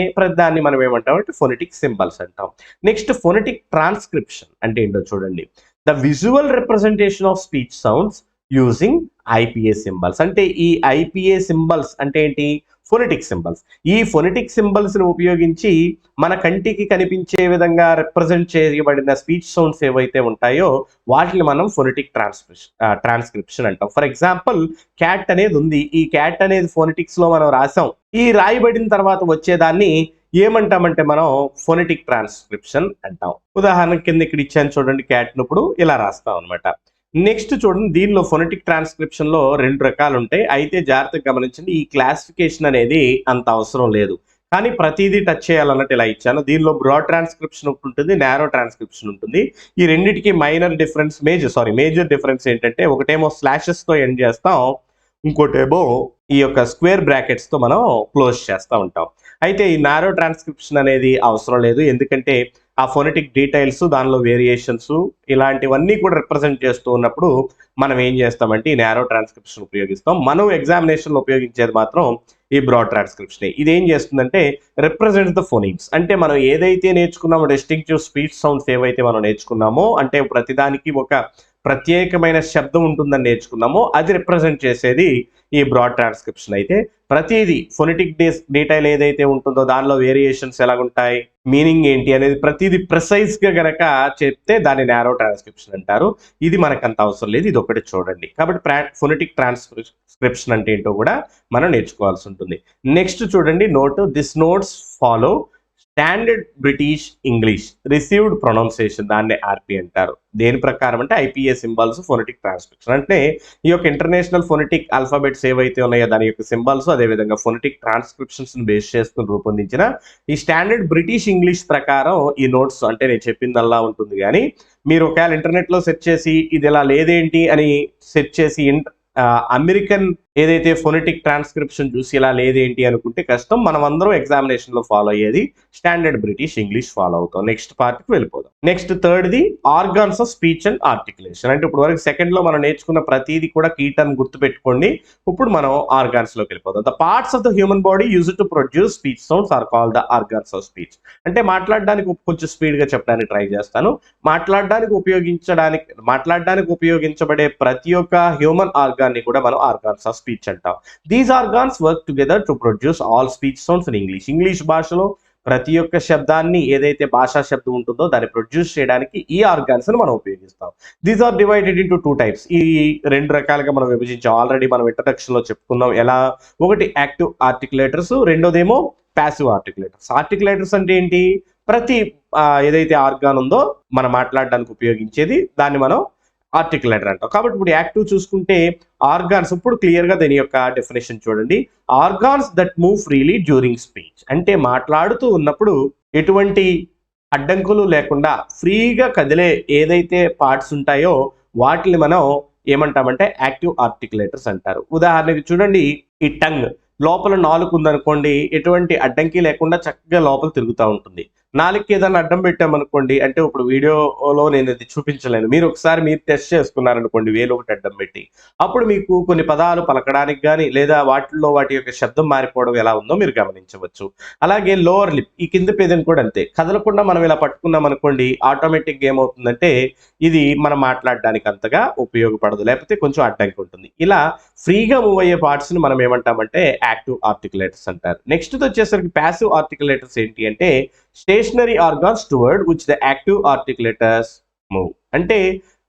దాన్ని మనం ఏమంటాం అంటే ఫొనెటిక్ సింబల్స్ అంటాం. నెక్స్ట్ ఫొనెటిక్ ట్రాన్స్క్రిప్షన్ అంటే ఏంటో చూడండి. The visual representation of speech sounds using IPA symbols. అంటే ఈ ఐపీఏ సింబల్స్ అంటే ఏంటి, ఫొనెటిక్ సింబల్స్. ఈ ఫొనెటిక్ సింబల్స్ ని ఉపయోగించి మన కంటికి కనిపించే విధంగా రిప్రజెంట్ చేయబడిన స్పీచ్ సౌండ్స్ ఏవైతే ఉంటాయో వాటిని మనం ఫొనెటిక్ ట్రాన్స్క్రిప్షన్ అంటాం. ఫర్ ఎగ్జాంపుల్ క్యాట్ అనేది ఉంది. ఈ క్యాట్ అనేది ఫొనెటిక్స్ లో మనం రాసాం. ఈ రాయబడిన తర్వాత వచ్చేదాన్ని ఏమంటామంటే మనం ఫొనెటిక్ ట్రాన్స్క్రిప్షన్ అంటాం. ఉదాహరణ కింద ఇక్కడ ఇచ్చాను చూడండి, క్యాట్ ఇప్పుడు ఇలా రాస్తాం అనమాట. నెక్స్ట్ చూడండి, దీనిలో ఫొనెటిక్ ట్రాన్స్క్రిప్షన్ లో 2 రకాలు ఉంటాయి. అయితే జాగ్రత్తగా గమనించండి, ఈ క్లాసిఫికేషన్ అనేది అంత అవసరం లేదు, కానీ ప్రతిదీ టచ్ చేయాలన్నట్టు ఇలా ఇచ్చాను. దీనిలో బ్రాడ్ ట్రాన్స్క్రిప్షన్ ఉంటుంది, నేరో ట్రాన్స్క్రిప్షన్ ఉంటుంది. ఈ రెండింటికి మేజర్ డిఫరెన్స్ ఏంటంటే ఒకటేమో స్లాషెస్ తో ఎండ్ చేస్తాం, ఇంకోటేమో ఈ యొక్క స్క్వేర్ బ్రాకెట్స్ తో మనం క్లోజ్ చేస్తూ ఉంటాం. అయితే ఈ నారో ట్రాన్స్క్రిప్షన్ అనేది అవసరం లేదు, ఎందుకంటే ఆ ఫోనెటిక్ డీటెయిల్స్, దానిలో వేరియేషన్స్ ఇలాంటివన్నీ కూడా రిప్రజెంట్ చేస్తూ ఉన్నప్పుడు మనం ఏం చేస్తామంటే ఈ నారో ట్రాన్స్క్రిప్షన్ ఉపయోగిస్తాం. మనం ఎగ్జామినేషన్లో ఉపయోగించేది మాత్రం ఈ బ్రాడ్ ట్రాన్స్క్రిప్షన్. ఇది ఏం చేస్తుందంటే రిప్రజెంట్స్ ద ఫోనీమ్స్. అంటే మనం ఏదైతే నేర్చుకున్నామో డిస్టింక్టివ్ స్పీచ్ సౌండ్స్ ఏవైతే మనం నేర్చుకున్నామో, అంటే ప్రతిదానికి ఒక ప్రత్యేకమైన శబ్దం ఉంటుందని నేర్చుకున్నామో అది రిప్రజెంట్ చేసేది ఈ బ్రాడ్ ట్రాన్స్క్రిప్షన్. అయితే ప్రతిదీ ఫొనెటిక్ డీటెయిల్ ఏదైతే ఉంటుందో దానిలో వేరియేషన్స్ ఎలాగుంటాయి, మీనింగ్ ఏంటి అనేది ప్రతిదీ ప్రిసైజ్ గా గనక చెప్తే దాన్ని నారో ట్రాన్స్క్రిప్షన్ అంటారు. ఇది మనకు అంత అవసరం లేదు, ఇది ఒకటి చూడండి. కాబట్టి ఫొనెటిక్ ట్రాన్స్క్రిప్షన్ అంటే ఏంటో కూడా మనం నేర్చుకోవాల్సి ఉంటుంది. నెక్స్ట్ చూడండి note, this notes follow standard British English received pronunciation, దాన్ని ఆర్పి అంటారు. దేని ప్రకారం అంటే ఐపీఏ సింబల్స్ ఫోనెటిక్ ట్రాన్స్క్రిప్షన్. అంటే ఈ యొక్క ఇంటర్నేషనల్ ఫోనెటిక్ ఆల్ఫాబెట్స్ ఏవైతే ఉన్నాయో దాని యొక్క సింబల్స్, అదేవిధంగా ఫోనెటిక్ ట్రాన్స్క్రిప్షన్స్ బేస్ చేసుకుని రూపొందించిన ఈ స్టాండర్డ్ బ్రిటిష్ ఇంగ్లీష్ ప్రకారం ఈ నోట్స్, అంటే నేను చెప్పిందల్లా ఉంటుంది. కానీ మీరు ఒకవేళ ఇంటర్నెట్లో సెర్చ్ చేసి ఇది ఇలా లేదేంటి అని సెర్చ్ చేసి అమెరికన్ ఏదైతే ఫోనెటిక్ ట్రాన్స్క్రిప్షన్ చూసి ఇలా లేదేంటి అనుకుంటే కష్టం. మనం అందరం ఎగ్జామినేషన్ లో ఫాలో అయ్యేది స్టాండర్డ్ బ్రిటిష్ ఇంగ్లీష్ ఫాలో అవుతాం. నెక్స్ట్ పార్ట్ కి వెళ్ళిపోదాం. నెక్స్ట్ థర్డ్ది organs of speech and articulation. అంటే ఇప్పుడు వరకు సెకండ్ లో మనం నేర్చుకున్న ప్రతిదీ కూడా కీ టర్మ్ గుర్తుపెట్టుకోండి. ఇప్పుడు మనం ఆర్గాన్స్ లోకి వెళ్ళిపోదాం. The parts of the human body use to produce speech sounds are called the organs of speech. అంటే మాట్లాడడానికి కొంచెం స్పీడ్ గా చెప్పడానికి ట్రై చేస్తాను. మాట్లాడడానికి ఉపయోగించబడే ప్రతి ఒక్క హ్యూమన్ ఆర్గాన్ ని కూడా మనం ఆర్గాన్స్ ఆఫ్ స్పీచ్ అంటాం. These organs work together to produce all speech sounds in English. English భాషలో ప్రతి ఒక్క శబ్దాన్ని, ఏదైతే భాషా శబ్దం ఉంటుందో దాన్ని ప్రొడ్యూస్ చేయడానికి ఈ ఆర్గాన్స్ ని మనం ఉపయోగిస్తాం. These are divided into 2 types. ఈ 2 రకాలుగా మనం విభజించాం. ఆల్రెడీ మనం ఇంట్రడక్షన్ లో చెప్పుకున్నాం ఎలా. ఒకటి యాక్టివ్ ఆర్టికులేటర్స్, రెండోదేమో ప్యాసివ్ ఆర్టికులేటర్స్. ఆర్టికులేటర్స్ అంటే ఏంటి, ప్రతి ఏదైతే ఆర్గాన్ ఉందో మనం మాట్లాడడానికి ఉపయోగించేది దాన్ని మనం ఆర్టికులేటర్ అంటాం. కాబట్టి ఇప్పుడు యాక్టివ్ చూసుకుంటే ఆర్గాన్స్, ఇప్పుడు క్లియర్ గా దీని యొక్క డెఫినేషన్ చూడండి. Organs that move freely during speech. అంటే మాట్లాడుతూ ఉన్నప్పుడు ఎటువంటి అడ్డంకులు లేకుండా ఫ్రీగా కదిలే ఏదైతే పార్ట్స్ ఉంటాయో వాటిని మనం ఏమంటామంటే యాక్టివ్ ఆర్టికులేటర్స్ అంటారు. ఉదాహరణకి చూడండి, ఈ టంగ్ లోపల నాలుగు ఉందనుకోండి, ఎటువంటి అడ్డంకి లేకుండా చక్కగా లోపల తిరుగుతూ ఉంటుంది. నాలుగుకి ఏదైనా అడ్డం పెట్టామనుకోండి, అంటే ఇప్పుడు వీడియోలో నేను ఇది చూపించలేను, మీరు ఒకసారి మీరు టెస్ట్ చేసుకున్నారనుకోండి వేలు ఒకటి అడ్డం పెట్టి, అప్పుడు మీకు కొన్ని పదాలు పలకడానికి కానీ లేదా వాటిల్లో వాటి యొక్క శబ్దం మారిపోవడం ఎలా ఉందో మీరు గమనించవచ్చు. అలాగే లోవర్ లిప్, ఈ కింద పేదని కూడా అంతే, కదలకుండా మనం ఇలా పట్టుకున్నాం అనుకోండి, ఆటోమేటిక్గా ఏమవుతుందంటే ఇది మనం మాట్లాడడానికి అంతగా ఉపయోగపడదు, లేకపోతే కొంచెం అడ్డంకి ఉంటుంది. ఇలా ఫ్రీగా మూవ్ అయ్యే పార్ట్స్ ని మనం ఏమంటామంటే యాక్టివ్ ఆర్టికులేటర్స్ అంటారు. నెక్స్ట్ వచ్చేసరికి ప్యాసివ్ ఆర్టికులేటర్స్ ఏంటి అంటే stationary organs toward which the active articulators move. అంటే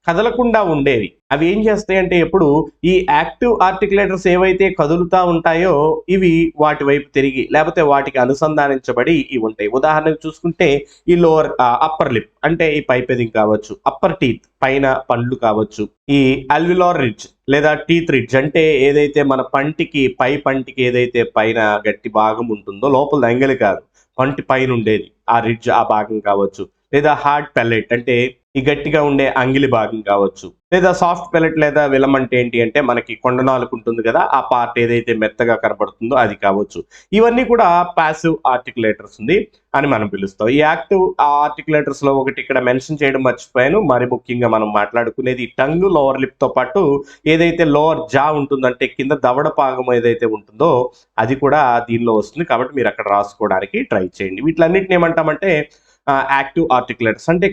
కదలకుండా ఉండేవి. అవి ఏం చేస్తాయి అంటే ఎప్పుడు ఈ యాక్టివ్ ఆర్టికులేటర్స్ ఏవైతే కదులుతా ఉంటాయో ఇవి వాటి వైపు తిరిగి లేకపోతే వాటికి అనుసంధానించబడి ఇవి ఉంటాయి. ఉదాహరణకు చూసుకుంటే ఈ లోవర్ అప్పర్ లిప్ అంటే ఈ పైపెదిం కావచ్చు, అప్పర్ టీత్ పైన పండ్లు కావచ్చు, ఈ అల్విలార్ రిడ్జ్ లేదా టీత్ రిడ్జ్ అంటే ఏదైతే మన పంటికి పై పంటికి ఏదైతే పైన గట్టి భాగం ఉంటుందో, లోపల దంగలి కాదు పంటి పైన ఉండేది ఆ రిడ్జ్ ఆ భాగం కావచ్చు, లేదా హార్డ్ పెల్లెట్ అంటే ఈ గట్టిగా ఉండే అంగిలి భాగం కావచ్చు, లేదా సాఫ్ట్ పెల్లెట్ లేదా విలం అంటే ఏంటి అంటే మనకి కొండనాలకు ఉంటుంది కదా ఆ పార్ట్ ఏదైతే మెత్తగా కనబడుతుందో అది కావచ్చు. ఇవన్నీ కూడా ప్యాసివ్ ఆర్టికులేటర్స్ ఉంది అని మనం పిలుస్తాం. ఈ యాక్టివ్ ఆర్టికులేటర్స్ లో ఒకటి ఇక్కడ మెన్షన్ చేయడం మర్చిపోయాను, మరి ముఖ్యంగా మనం మాట్లాడుకునేది టంగ్, లోవర్ లిప్ తో పాటు ఏదైతే లోవర్ జా ఉంటుందంటే కింద దవడ భాగం ఏదైతే ఉంటుందో అది కూడా దీనిలో వస్తుంది. కాబట్టి మీరు అక్కడ రాసుకోవడానికి ట్రై చేయండి. వీటిలన్నిటిని ఏమంటామంటే యాక్టివ్ ఆర్టికులేటర్స్. అంటే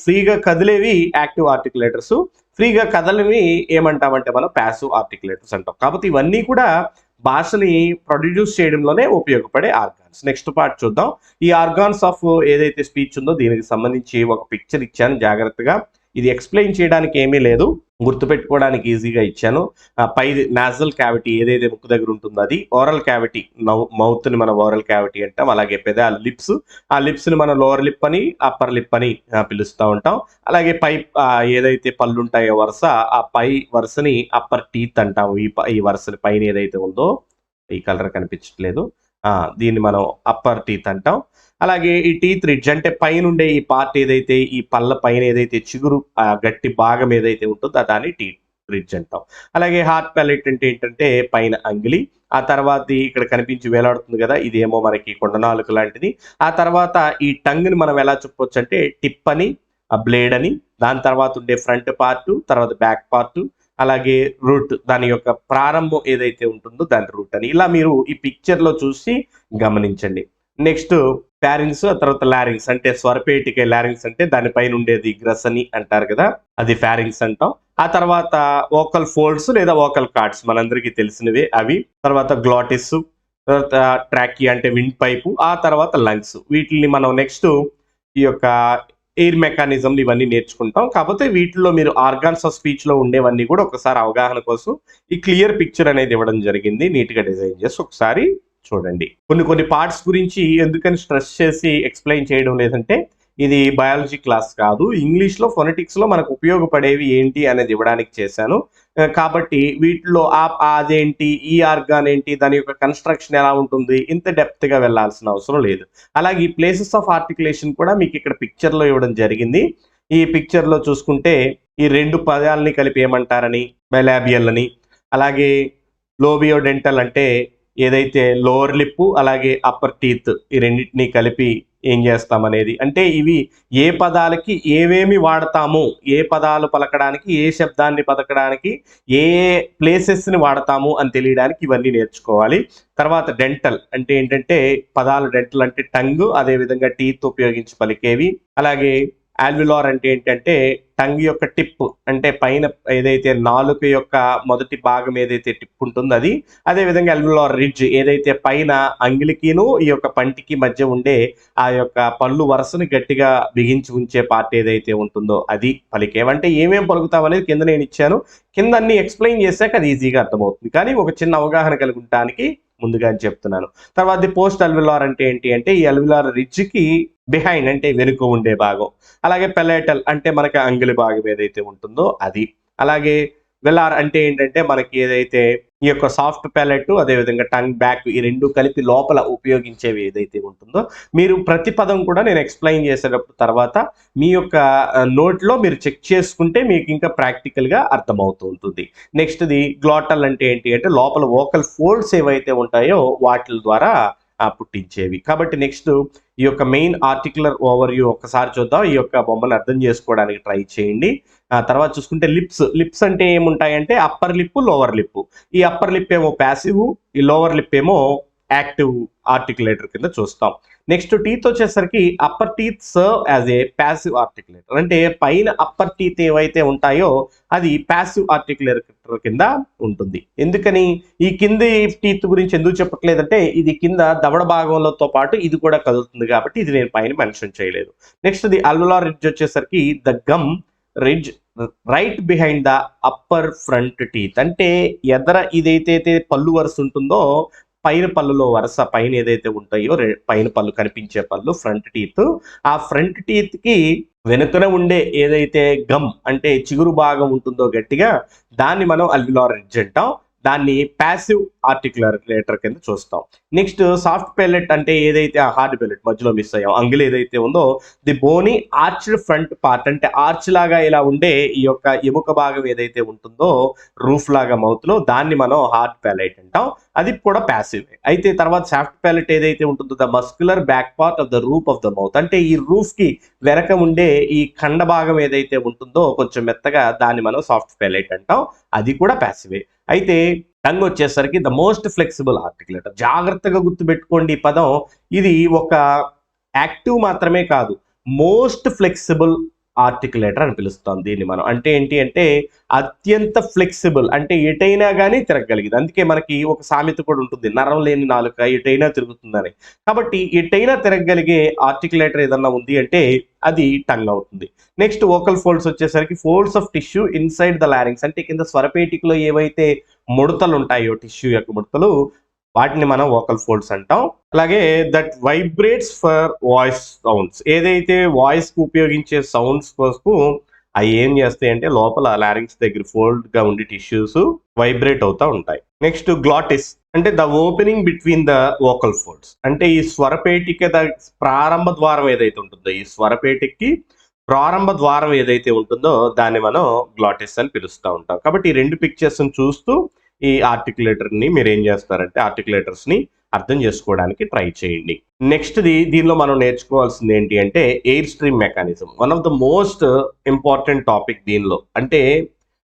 ఫ్రీగా కదిలేవి యాక్టివ్ ఆర్టికులేటర్స్, ఫ్రీగా కదలవి ఏమంటామంటే మనం ప్యాసివ్ ఆర్టికులేటర్స్ అంటాం. కాబట్టి ఇవన్నీ కూడా భాషని ప్రొడ్యూస్ చేయడంలోనే ఉపయోగపడే ఆర్గాన్స్. నెక్స్ట్ పార్ట్ చూద్దాం. ఈ ఆర్గాన్స్ ఆఫ్ ఏదైతే స్పీచ్ ఉందో దీనికి సంబంధించి ఒక పిక్చర్ ఇచ్చాను జాగ్రత్తగా. ఇది ఎక్స్ప్లెయిన్ చేయడానికి ఏమీ లేదు, గుర్తుపెట్టుకోవడానికి ఈజీగా ఇచ్చాను. పై నాజల్ క్యావిటీ ఏదైతే ముక్కు దగ్గర ఉంటుందో అది, ఓరల్ క్యావిటీ మౌత్ ని మనం ఓరల్ క్యావిటీ అంటాం. అలాగే పెదాలు లిప్స్, ఆ లిప్స్ ని మనం లోవర్ లిప్ అని అప్పర్ లిప్ అని పిలుస్తూ ఉంటాం. అలాగే పై ఏదైతే పళ్ళు ఉంటాయో వరుస, ఆ పై వరుసని అప్పర్ టీత్ అంటాం. ఈ వరుసని పైన ఏదైతే ఉందో, ఈ కలర్ కనిపించట్లేదు, దీన్ని మనం అప్పర్ టీత్ అంటాం. అలాగే ఈ టీత్ రిడ్జ్ అంటే పైన ఉండే ఈ పార్ట్ ఏదైతే ఈ పళ్ళ పైన ఏదైతే చిగురు గట్టి భాగం ఏదైతే ఉంటుందో దాన్ని రిడ్జ్ అంటాం. అలాగే హార్డ్ ప్యాలెట్ అంటే ఏంటంటే పైన అంగిలి, ఆ తర్వాత ఇక్కడ కనిపించి వేలాడుతుంది కదా, ఇదేమో మనకి కొండనాలుక లాంటిది. ఆ తర్వాత ఈ టంగ్ని మనం ఎలా చెప్పొచ్చు అంటే టిప్ అని, ఆ బ్లేడ్ అని, దాని తర్వాత ఉండే ఫ్రంట్ పార్ట్, తర్వాత బ్యాక్ పార్ట్, అలాగే రూట్, దాని యొక్క ప్రారంభం ఏదైతే ఉంటుందో దాని రూట్ అని, ఇలా మీరు ఈ పిక్చర్ లో చూసి గమనించండి. నెక్స్ట్ ఫ్యారింగ్స్, ఆ తర్వాత లారింగ్స్ అంటే స్వరపేటిక. లారింగ్స్ అంటే దానిపైన ఉండేది గ్రసని అంటారు కదా, అది ఫ్యారింగ్స్ అంటాం. ఆ తర్వాత వోకల్ ఫోల్డ్స్ లేదా వోకల్ కార్డ్స్ మనందరికీ తెలిసినవే అవి. తర్వాత గ్లాటిస్, తర్వాత ట్రాకీ అంటే విండ్ పైపు, ఆ తర్వాత లంగ్స్. వీటిని మనం నెక్స్ట్ ఈ యొక్క ఎయిర్ మెకానిజంలు ఇవన్నీ నేర్చుకుంటాం. కాకపోతే వీటిలో మీరు ఆర్గాన్స్ ఆఫ్ స్పీచ్ లో ఉండేవన్నీ కూడా ఒకసారి అవగాహన కోసం ఈ క్లియర్ పిక్చర్ అనేది ఇవ్వడం జరిగింది, నీట్ గా డిజైన్ చేసి ఒకసారి చూడండి. కొన్ని పార్ట్స్ గురించి ఎందుకని స్ట్రెస్ చేసి ఎక్స్ప్లెయిన్ చేయడం లేదంటే ఇది బయాలజీ క్లాస్ కాదు, ఇంగ్లీష్ లో ఫొనెటిక్స్ లో మనకు ఉపయోగపడేవి ఏంటి అనేది ఇవ్వడానికి చేశాను. కాబట్టి వీటిలో అదేంటి, ఈ ఆర్గాన్ ఏంటి, దాని యొక్క కన్స్ట్రక్షన్ ఎలా ఉంటుంది, ఇంత డెప్త్ గా వెళ్ళాల్సిన అవసరం లేదు. అలాగే ఈ ప్లేసెస్ ఆఫ్ ఆర్టికులేషన్ కూడా మీకు ఇక్కడ పిక్చర్ లో ఇవ్వడం జరిగింది. ఈ పిక్చర్ లో చూసుకుంటే ఈ రెండు పదాలని కలిపి ఏమంటారని, బైలాబియల్ అని, అలాగే లోబియోడెంటల్ అంటే ఏదైతే లోవర్ లిప్ అలాగే అప్పర్ టీత్, ఈ రెండింటినీ కలిపి ఏం చేస్తామనేది, అంటే ఇవి ఏ పదాలకి ఏవేమి వాడతాము, ఏ పదాలు పలకడానికి, ఏ శబ్దాన్ని పలకడానికి, ఏ ప్లేసెస్ని వాడతాము అని తెలియడానికి ఇవన్నీ నేర్చుకోవాలి. తర్వాత డెంటల్ అంటే ఏంటంటే పదాలు, డెంటల్ అంటే టంగ్, అదేవిధంగా టీత్ ఉపయోగించి పలికేవి. అలాగే ఆల్విలార్ అంటే ఏంటంటే టంగ్ యొక్క టిప్, అంటే పైన ఏదైతే నాలుక యొక్క మొదటి భాగం ఏదైతే టిప్ ఉంటుందో అది. అదేవిధంగా ఆల్విలార్ రిడ్జ్ ఏదైతే పైన అంగిలికిను ఈ యొక్క పంటికి మధ్య ఉండే ఆ యొక్క పళ్ళు వరుసని గట్టిగా బిగించి ఉంచే పార్ట్ ఏదైతే ఉంటుందో అది పలికేవంటే ఏమేం పలుకుతాం అనేది కింద నేను ఇచ్చాను. కింద అన్ని ఎక్స్ప్లెయిన్ చేశాక అది ఈజీగా అర్థమవుతుంది, కానీ ఒక చిన్న అవగాహన కలిగి ఉండడానికి ముందుగా చెప్తున్నాను. తర్వాత పోస్ట్ అల్విలార్ అంటే ఏంటి అంటే ఈ అల్విలార్ రిడ్జ్ కి బిహైండ్ అంటే వెనుక ఉండే భాగం. అలాగే పెలేటల్ అంటే మనకి అంగిలి భాగం ఏదైతే ఉంటుందో అది. అలాగే వెలార్ అంటే ఏంటంటే మనకి ఏదైతే ఈ యొక్క సాఫ్ట్ ప్యాలెట్, అదేవిధంగా టంగ్ బ్యాక్, ఈ రెండు కలిపి లోపల ఉపయోగించేవి ఏదైతే ఉంటుందో, మీరు ప్రతి పదం కూడా నేను ఎక్స్ప్లెయిన్ చేసేటప్పుడు తర్వాత మీ యొక్క నోట్లో మీరు చెక్ చేసుకుంటే మీకు ఇంకా ప్రాక్టికల్గా అర్థమవుతూ ఉంటుంది. నెక్స్ట్ది గ్లాటల్ అంటే ఏంటి అంటే లోపల వోకల్ ఫోల్డ్స్ ఏవైతే ఉంటాయో వాటి ద్వారా పుట్టించేవి. కాబట్టి నెక్స్ట్ ఈ యొక్క మెయిన్ ఆర్టికులర్ ఓవర్ వ్యూ ఒక్కసారి చూద్దాం. ఈ యొక్క బొమ్మను అర్థం చేసుకోవడానికి ట్రై చేయండి. తర్వాత చూసుకుంటే లిప్స్ అంటే ఏముంటాయంటే అప్పర్ లిప్, లోవర్ లిప్. ఈ అప్పర్ లిప్ ఏమో ప్యాసివ్, ఈ లోవర్ లిప్ ఏమో యాక్టివ్ ఆర్టికులేటర్ కింద చూస్తాం. నెక్స్ట్ టీత్ వచ్చేసరికి upper teeth serve as a passive articulator, అంటే పైన అప్పర్ టీత్ ఏవైతే ఉంటాయో అది ప్యాసివ్ ఆర్టికులేటర్ కింద ఉంటుంది. ఎందుకని ఈ కింది టీత్ గురించి ఎందుకు చెప్పట్లేదంటే ఇది కింద దవడ భాగంలోతో పాటు ఇది కూడా కదులుతుంది కాబట్టి ఇది నేను పైన మెన్షన్ చేయలేదు. నెక్స్ట్ ది అల్విలార్ రిడ్జ్ వచ్చేసరికి the gum ridge right behind the upper front teeth, అంటే ఎదర ఇదైతే పళ్ళు వరుస ఉంటుందో పైన పళ్ళులో వరుస పైన ఏదైతే ఉంటాయో పైన పళ్ళు కనిపించే పళ్ళు ఫ్రంట్ టీత్, ఆ ఫ్రంట్ టీత్ కి వెనుకన ఉండే ఏదైతే గమ్ అంటే చిగురు భాగం ఉంటుందో గట్టిగా, దాన్ని మనం అల్విలార్ రిడ్జ్ అంటాం. దాన్ని ప్యాసివ్ ఆర్టికులేటర్ కింద చూస్తాం. నెక్స్ట్ సాఫ్ట్ పెల్లెట్ అంటే ఏదైతే హార్డ్ పెల్లెట్ మధ్యలో మిస్ అయ్యాం, అంగిల్ ఏదైతే ఉందో the Boney arched front part, అంటే ఆర్చ్ లాగా ఇలా ఉండే ఈ యొక్క ఎముక భాగం ఏదైతే ఉంటుందో రూఫ్ లాగా మౌత్ లో, దాన్ని మనం హార్డ్ ప్యాలెట్ అంటాం. అది కూడా ప్యాసివ్. అయితే తర్వాత సాఫ్ట్ ప్యాలెట్ ఏదైతే ఉంటుందో the muscular back part of the roof of the mouth, అంటే ఈ రూఫ్ కి వెనక ఉండే ఈ ఖండ భాగం ఏదైతే ఉంటుందో కొంచెం మెత్తగా, దాన్ని మనం సాఫ్ట్ ప్యాలెట్ అంటాం. అది కూడా ప్యాసివే. అయితే టంగ్ వచ్చేసరికి ద మోస్ట్ ఫ్లెక్సిబుల్ ఆర్టికులేటర్. జాగ్రత్తగా గుర్తుపెట్టుకోండి ఈ పదం. ఇది ఒక యాక్టివ్ మాత్రమే కాదు, మోస్ట్ ఫ్లెక్సిబుల్ ఆర్టికులేటర్ అని పిలుస్తాం దీన్ని మనం. అంటే ఏంటి అంటే అత్యంత ఫ్లెక్సిబుల్, అంటే ఎటైనా కానీ తిరగగలిగింది. అందుకే మనకి ఒక సామెత కూడా ఉంటుంది, నరం లేని నాలుక ఎటైనా తిరుగుతుందని. కాబట్టి ఎటైనా తిరగగలిగే ఆర్టికులేటర్ ఏదన్నా ఉంది అంటే అది టంగ్ అవుతుంది. నెక్స్ట్ వోకల్ ఫోల్డ్స్ వచ్చేసరికి folds of tissue inside the లారింగ్స్, అంటే కింద స్వరపేటికలో ఏవైతే ముడతలు ఉంటాయో టిష్యూ యొక్క ముడతలు, వాటిని మనం వోకల్ ఫోల్డ్స్ అంటాం. అలాగే that vibrates for voice sounds, ఏదైతే వాయిస్ కు ఉపయోగించే సౌండ్స్ కోసం అవి ఏం చేస్తాయి అంటే లోపల లారింగ్స్ దగ్గర ఫోల్డ్ గా ఉండి టిష్యూస్ వైబ్రేట్ అవుతూ ఉంటాయి. నెక్స్ట్ గ్లాటిస్ అంటే the opening between the vocal folds, అంటే ఈ స్వరపేటిక ప్రారంభ ద్వారం ఏదైతే ఉంటుందో ఈ స్వరపేటికి ప్రారంభ ద్వారం ఏదైతే ఉంటుందో దాన్ని మనం గ్లాటిస్ అని పిలుస్తూ ఉంటాం. కాబట్టి ఈ 2 పిక్చర్స్‌ని చూస్తూ ఈ ఆర్టిక్యులేటర్‌ని మీరేం చేస్తారంటే ఆర్టిక్యులేటర్స్‌ని అర్థం చేసుకోవడానికి ట్రై చేయండి. నెక్స్ట్‌ది దీనిలో మనం నేర్చుకోవాల్సింది ఏంటి అంటే air stream mechanism. One of the most important topic దీనిలో. అంటే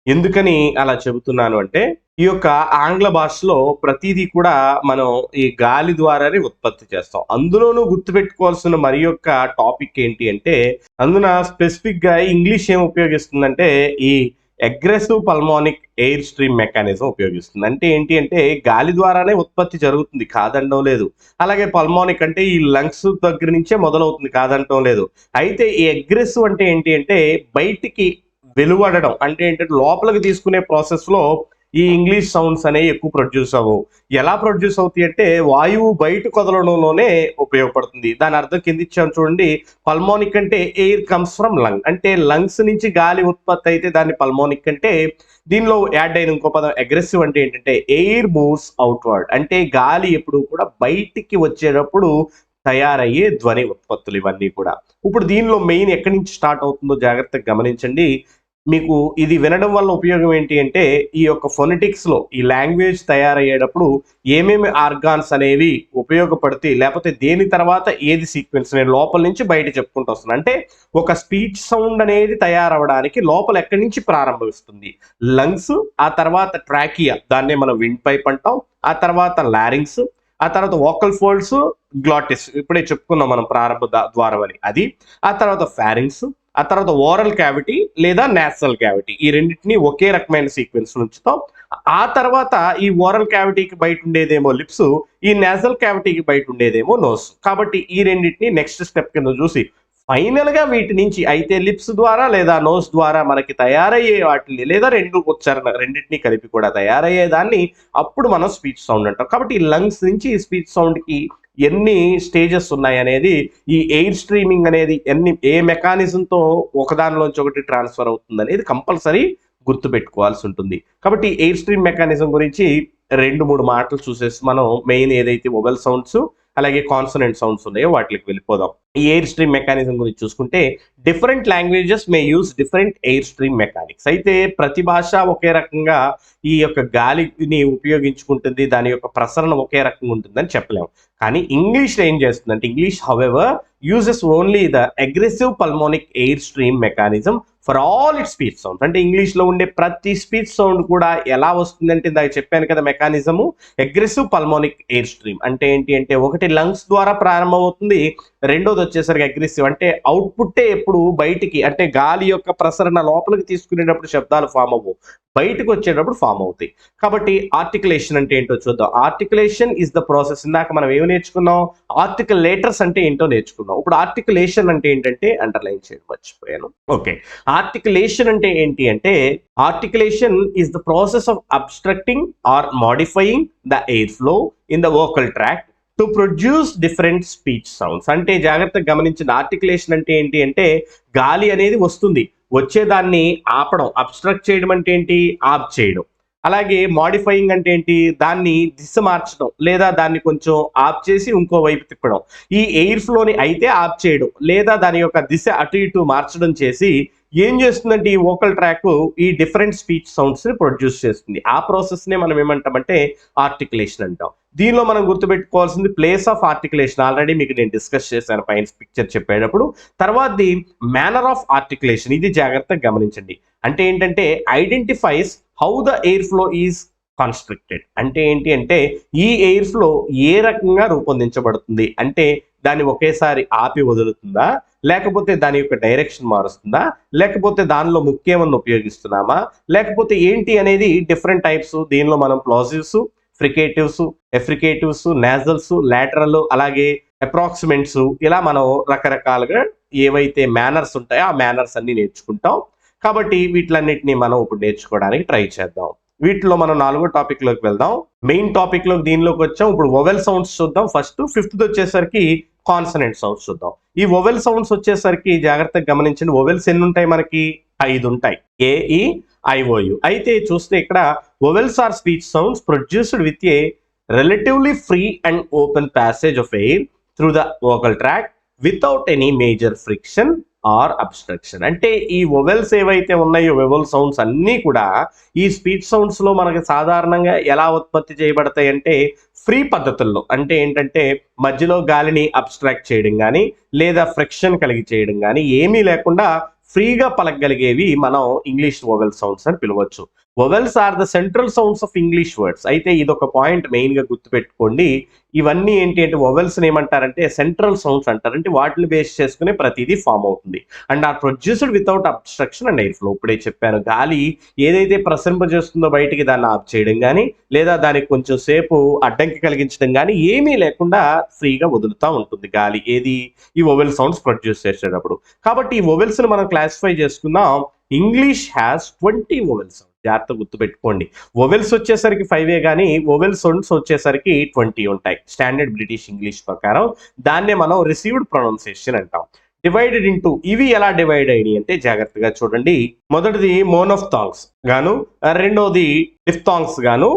ఎందుకని అలా చెబుతున్నాను అంటే ఈ యొక్క ఆంగ్ల భాషలో ప్రతిదీ కూడా మనం ఈ గాలి ద్వారానే ఉత్పత్తి చేస్తాం. అందులోనూ గుర్తుపెట్టుకోవాల్సిన మరి యొక్క టాపిక్ ఏంటి అంటే అందున స్పెసిఫిక్‌గా ఇంగ్లీష్ ఏం ఉపయోగిస్తుందంటే ఈ aggressive pulmonic air stream mechanism ఉపయోగిస్తుంది. అంటే ఏంటి అంటే గాలి ద్వారానే ఉత్పత్తి జరుగుతుంది కాదనడం లేదు. అలాగే పల్మోనిక్ అంటే ఈ లంగ్స్ దగ్గర నుంచే మొదలవుతుంది కాదనటం లేదు. అయితే ఈ అగ్రెసివ్ అంటే ఏంటి అంటే బయటికి వెలువడడం అంటే ఏంటంటే లోపలికి తీసుకునే ప్రాసెస్‌లో ఈ ఇంగ్లీష్ సౌండ్స్ అనేవి ఎక్కువ ప్రొడ్యూస్ అవ్వవు. ఎలా ప్రొడ్యూస్ అవుతాయి అంటే వాయువు బయటకు వదలడంలోనే ఉపయోగపడుతుంది. దాని అర్థం కింద ఇచ్చాను చూడండి. పల్మోనిక్ అంటే ఎయిర్ కమ్స్ ఫ్రమ్ లంగ్. అంటే లంగ్స్ నుంచి గాలి ఉత్పత్తి అయితే దాన్ని పల్మోనిక్ అంటే దీనిలో యాడ్ అయిన ఇంకో పదం అగ్రెసివ్ అంటే ఏంటంటే ఎయిర్ మూవ్స్ అవుట్వర్డ్. అంటే గాలి ఎప్పుడు కూడా బయటికి వచ్చేటప్పుడు తయారయ్యే ధ్వని ఉత్పత్తులు ఇవన్నీ కూడా. ఇప్పుడు దీనిలో మెయిన్ ఎక్కడి నుంచి స్టార్ట్ అవుతుందో జాగ్రత్తగా గమనించండి. మీకు ఇది వినడం వల్ల ఉపయోగం ఏంటి అంటే ఈ యొక్క ఫొనెటిక్స్‌లో ఈ లాంగ్వేజ్ తయారయ్యేటప్పుడు ఏమేమి ఆర్గాన్స్ అనేవి ఉపయోగపడతాయి లేకపోతే దేని తర్వాత ఏది సీక్వెన్స్ నేను లోపల నుంచి బయట చెప్పుకుంటూ వస్తున్నాను. అంటే ఒక స్పీచ్ సౌండ్ అనేది తయారవ్వడానికి లోపల ఎక్కడి నుంచి ప్రారంభిస్తుంది? లంగ్స్, ఆ తర్వాత ట్రాకియా దాన్నే మనం విండ్ పైప్ అంటాం. ఆ తర్వాత లారింగ్స్, ఆ తర్వాత వోకల్ ఫోల్డ్స్, గ్లాటిస్ ఇప్పుడే చెప్పుకున్నాం మనం ప్రారంభ ద్వారం అని అది. ఆ తర్వాత ఫారింగ్స్, ఆ తర్వాత ఓరల్ క్యావిటీ లేదా నాసల్ క్యావిటీ ఈ రెండింటిని ఒకే రకమైన సీక్వెన్స్ ఉంచుతాం. ఆ తర్వాత ఈ ఓరల్ క్యావిటీకి బయట ఉండేదేమో లిప్స్, ఈ నాసల్ క్యావిటీకి బయట ఉండేదేమో నోస్. కాబట్టి ఈ రెండింటిని నెక్స్ట్ స్టెప్ కింద చూసి ఫైనల్ గా వీటి నుంచి అయితే లిప్స్ ద్వారా లేదా నోస్ ద్వారా మనకి తయారయ్యే వాటిని లేదా రెండు ఉచ్చారణ రెండింటిని కలిపి కూడా తయారయ్యే దాన్ని అప్పుడు మనం స్పీచ్ సౌండ్ అంటాం. కాబట్టి ఈ లంగ్స్ నుంచి ఈ స్పీచ్ సౌండ్ కి ఎన్ని స్టేజెస్ ఉన్నాయి అనేది ఈ ఎయిర్ స్ట్రీమింగ్ అనేది ఏ మెకానిజంతో ఒకదానిలోంచి ఒకటి ట్రాన్స్ఫర్ అవుతుంది అనేది కంపల్సరీ గుర్తుపెట్టుకోవాల్సి ఉంటుంది. కాబట్టి ఎయిర్ స్ట్రీమ్ మెకానిజం గురించి 2-3 మాటలు చూసేసి మనం మెయిన్ ఏదైతే వొవెల్ సౌండ్స్ అలాగే కాన్సనెంట్ సౌండ్స్ ఉన్నాయో వాటికి వెళ్ళిపోదాం. ఈ ఎయిర్ స్ట్రీమ్ మెకానిజం గురించి చూసుకుంటే different languages may use different air stream mechanics. అయితే ప్రతి భాష ఒకే రకంగా ఈ యొక్క గాలిని ఉపయోగించుకుంటుంది, దాని యొక్క ప్రసరణ ఒకే రకంగా ఉంటుందని చెప్పలేము. కానీ ఇంగ్లీష్ ఏం చేస్తుందంటే English however uses only the egressive pulmonic air stream mechanism for all it speech sound. అంటే ఇంగ్లీష్ లో ఉండే ప్రతి స్పీచ్ సౌండ్ కూడా ఎలా వస్తుందంటే ఇందాక చెప్పాను కదా mechanism aggressive pulmonic air stream అంటే ఏంటి అంటే ఒకటి లంగ్స్ ద్వారా ప్రారంభమవుతుంది, రెండోది వచ్చేసరికి అగ్రెసివ్ అంటే అవుట్పుట్టే ఎప్పుడు బయటికి అంటే గాలి యొక్క ప్రసరణ లోపలికి తీసుకునేటప్పుడు శబ్దాలు ఫామ్ అవ్వవు, బయటకు వచ్చేటప్పుడు ఫామ్ అవుతాయి. కాబట్టి ఆర్టికులేషన్ అంటే ఏంటో చూద్దాం. Articulation is the process. ఇందాక మనం ఏమి నేర్చుకున్నాం? ఆర్టికులేటర్స్ అంటే ఏంటో నేర్చుకున్నాం. ఇప్పుడు ఆర్టికులేషన్ అంటే ఏంటంటే అండర్లైన్ చేయడం మర్చిపోయాను. ఓకే, ఆర్టికులేషన్ అంటే ఏంటి అంటే articulation is the process of obstructing or modifying the air flow in the vocal tract to produce different speech sounds. అంటే జాగ్రత్తగా గమనించిన ఆర్టికులేషన్ అంటే ఏంటి అంటే గాలి అనేది వస్తుంది, వచ్చేదాన్ని ఆపడం. అబ్స్ట్రక్ట్ చేయడం అంటే ఏంటి? ఆప్ చేయడం. అలాగే మాడిఫైయింగ్ అంటే ఏంటి? దాన్ని దిశ మార్చడం లేదా దాన్ని కొంచెం ఆప్ చేసి ఇంకో వైపు తిప్పడం. ఈ ఎయిర్ ఫ్లోని అయితే ఆప్ చేయడం లేదా దాని యొక్క దిశ అటు ఇటు మార్చడం చేసి ఏం చేస్తుందంటే ఈ వోకల్ ట్రాక్ ఈ డిఫరెంట్ స్పీచ్ సౌండ్స్ ని ప్రొడ్యూస్ చేస్తుంది. ఆ ప్రాసెస్ నే మనం ఏమంటామంటే ఆర్టికులేషన్ అంటాం. దీనిలో మనం గుర్తుపెట్టుకోవాల్సింది ప్లేస్ ఆఫ్ ఆర్టికులేషన్ ఆల్రెడీ మీకు నేను డిస్కస్ చేశాను పైన పిక్చర్ చెప్పేటప్పుడు. తర్వాతది మేనర్ ఆఫ్ ఆర్టికులేషన్, ఇది జాగ్రత్తగా గమనించండి. అంటే ఏంటంటే identifies how the air flow is constricted. అంటే ఏంటి అంటే ఈ ఎయిర్ ఫ్లో ఏ రకంగా రూపొందించబడుతుంది అంటే దాన్ని ఒకేసారి ఆపి వదులుతుందా, లేకపోతే దాని యొక్క డైరెక్షన్ మారుస్తుందా, లేకపోతే దానిలో ముఖ్యమని ఉపయోగిస్తున్నామా, లేకపోతే ఏంటి అనేది డిఫరెంట్ టైప్స్. దీనిలో మనం ప్లాజివ్స్, ఫ్రికేటివ్స్, ఎఫ్రికేటివ్స్, నాజల్స్, లాటరల్ అలాగే అప్రాక్సిమెంట్స్ ఇలా మనం రకరకాలుగా ఏవైతే మేనర్స్ ఉంటాయో ఆ మేనర్స్ అన్ని నేర్చుకుంటాం. కాబట్టి వీటిలన్నిటిని మనం ఇప్పుడు నేర్చుకోవడానికి ట్రై చేద్దాం. వీటిలో మనం 4వ టాపిక్ లోకి వెళ్దాం. మెయిన్ టాపిక్ లోకి దీనిలోకి వచ్చాం. ఇప్పుడు వొవెల్ సౌండ్స్ చూద్దాం ఫస్ట్. 5th వచ్చేసరికి కాన్సనెంట్ సౌండ్స్ చూద్దాం. ఈ వొవెల్ సౌండ్స్ వచ్చేసరికి జాగ్రత్తగా గమనించండి. వొవెల్స్ ఎన్ని ఉంటాయి మనకి? 5 ఉంటాయి. A E I O U. అయితే చూస్తే ఇక్కడ vowels are speech sounds produced with a relatively free and open passage of air through the vocal tract without any major friction or obstruction. అంటే ఈ వొవెల్స్ ఏవైతే ఉన్నాయో వొవెల్ సౌండ్స్ అన్నీ కూడా ఈ స్పీచ్ సౌండ్స్ లో మనకి సాధారణంగా ఎలా ఉత్పత్తి చేయబడతాయి అంటే ఫ్రీ పద్ధతుల్లో. అంటే ఏంటంటే మధ్యలో గాలిని అబ్స్ట్రాక్ట్ చేయడం కానీ లేదా ఫ్రిక్షన్ కలిగి చేయడం కానీ ఏమీ లేకుండా ఫ్రీగా పలకగలిగేవి మనం ఇంగ్లీష్ వొవెల్ సౌండ్స్ అని పిలవచ్చు. Vowels are the central sounds of English words. అయితే ఇదొక పాయింట్ మెయిన్ గా గుర్తుపెట్టుకోండి. ఇవన్నీ ఏంటి అంటే వొవెల్స్ ఏమంటారంటే సెంట్రల్ సౌండ్స్ అంటారు. అంటే వాటిని బేస్ చేసుకునే ప్రతిదీ ఫామ్ అవుతుంది and are produced without obstruction and air flow. ఇప్పుడే చెప్పాను, గాలి ఏదైతే ప్రసరింపజేస్తుందో బయటికి దాన్ని ఆఫ్ చేయడం కానీ లేదా దానికి కొంచెం సేపు అడ్డంకి కలిగించడం కానీ ఏమీ లేకుండా ఫ్రీగా వదులుతూ ఉంటుంది గాలి, ఏది ఈ వొవెల్ సౌండ్స్ ప్రొడ్యూస్ చేసేటప్పుడు. కాబట్టి ఈ వొవెల్స్ ని మనం క్లాసిఫై చేసుకుందాం. English has 20 vowels. జాగ్రత్త గుర్తుపెట్టుకోండి, వొవెల్స్ వచ్చేసరికి 5 కానీ వొవెల్ సౌండ్స్ వచ్చేసరికి 20 ఉంటాయి స్టాండర్డ్ బ్రిటిష్ ఇంగ్లీష్ ప్రకారం. దాన్నే మనం రిసీవ్డ్ ప్రొనౌన్సియేషన్ అంటాం. డివైడెడ్ ఇంటూ, ఇవి ఎలా డివైడ్ అయినాయి అంటే జాగ్రత్తగా చూడండి. మొదటిది మోనోఫ్థాంగ్స్ గాను, రెండోది డిఫ్థాంగ్స్ గాను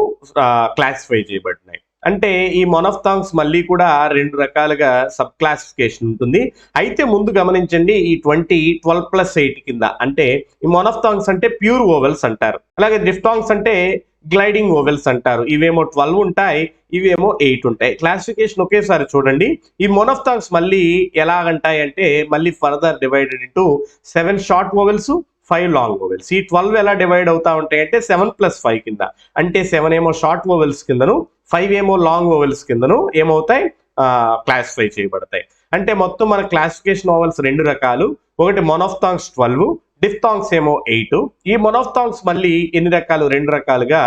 క్లాసిఫై చేయబడినాయి. అంటే ఈ మొనోఫ్థాంగ్స్ మళ్ళీ కూడా 2 రకాలుగా సబ్ క్లాసిఫికేషన్ ఉంటుంది. అయితే ముందు గమనించండి, ఈ 12+8 కింద అంటే ఈ మొనోఫ్థాంగ్స్ అంటే ప్యూర్ ఓవెల్స్ అంటారు. అలాగే డిఫ్థాంగ్స్ అంటే గ్లైడింగ్ ఓవెల్స్ అంటారు. ఇవేమో 12 ఉంటాయి, ఇవేమో 8 ఉంటాయి. క్లాసిఫికేషన్ ఒకేసారి చూడండి. ఈ మొనోఫ్థాంగ్స్ మళ్ళీ ఎలాగంటాయి అంటే మళ్ళీ further divided into 7 short vowels, 5 long vowels. ఈ 12 ఎలా డివైడ్ అవుతా ఉంటాయి అంటే 7+5 కింద. అంటే 7 ఏమో షార్ట్ ఓవెల్స్ కిందను, 5 ఏమో లాంగ్ ఓవెల్స్ కిందను ఏమవుతాయి క్లాసిఫై చేయబడతాయి. అంటే మొత్తం మన క్లాసిఫికేషన్ ఓవెల్స్ 2 రకాలు. ఒకటి మొనోఫ్థాంగ్స్ 12, డిఫ్థాంగ్స్ ఏమో 8. ఈ మొనోఫ్థాంగ్స్ మళ్ళీ ఎన్ని రకాలు? 2 రకాలుగా.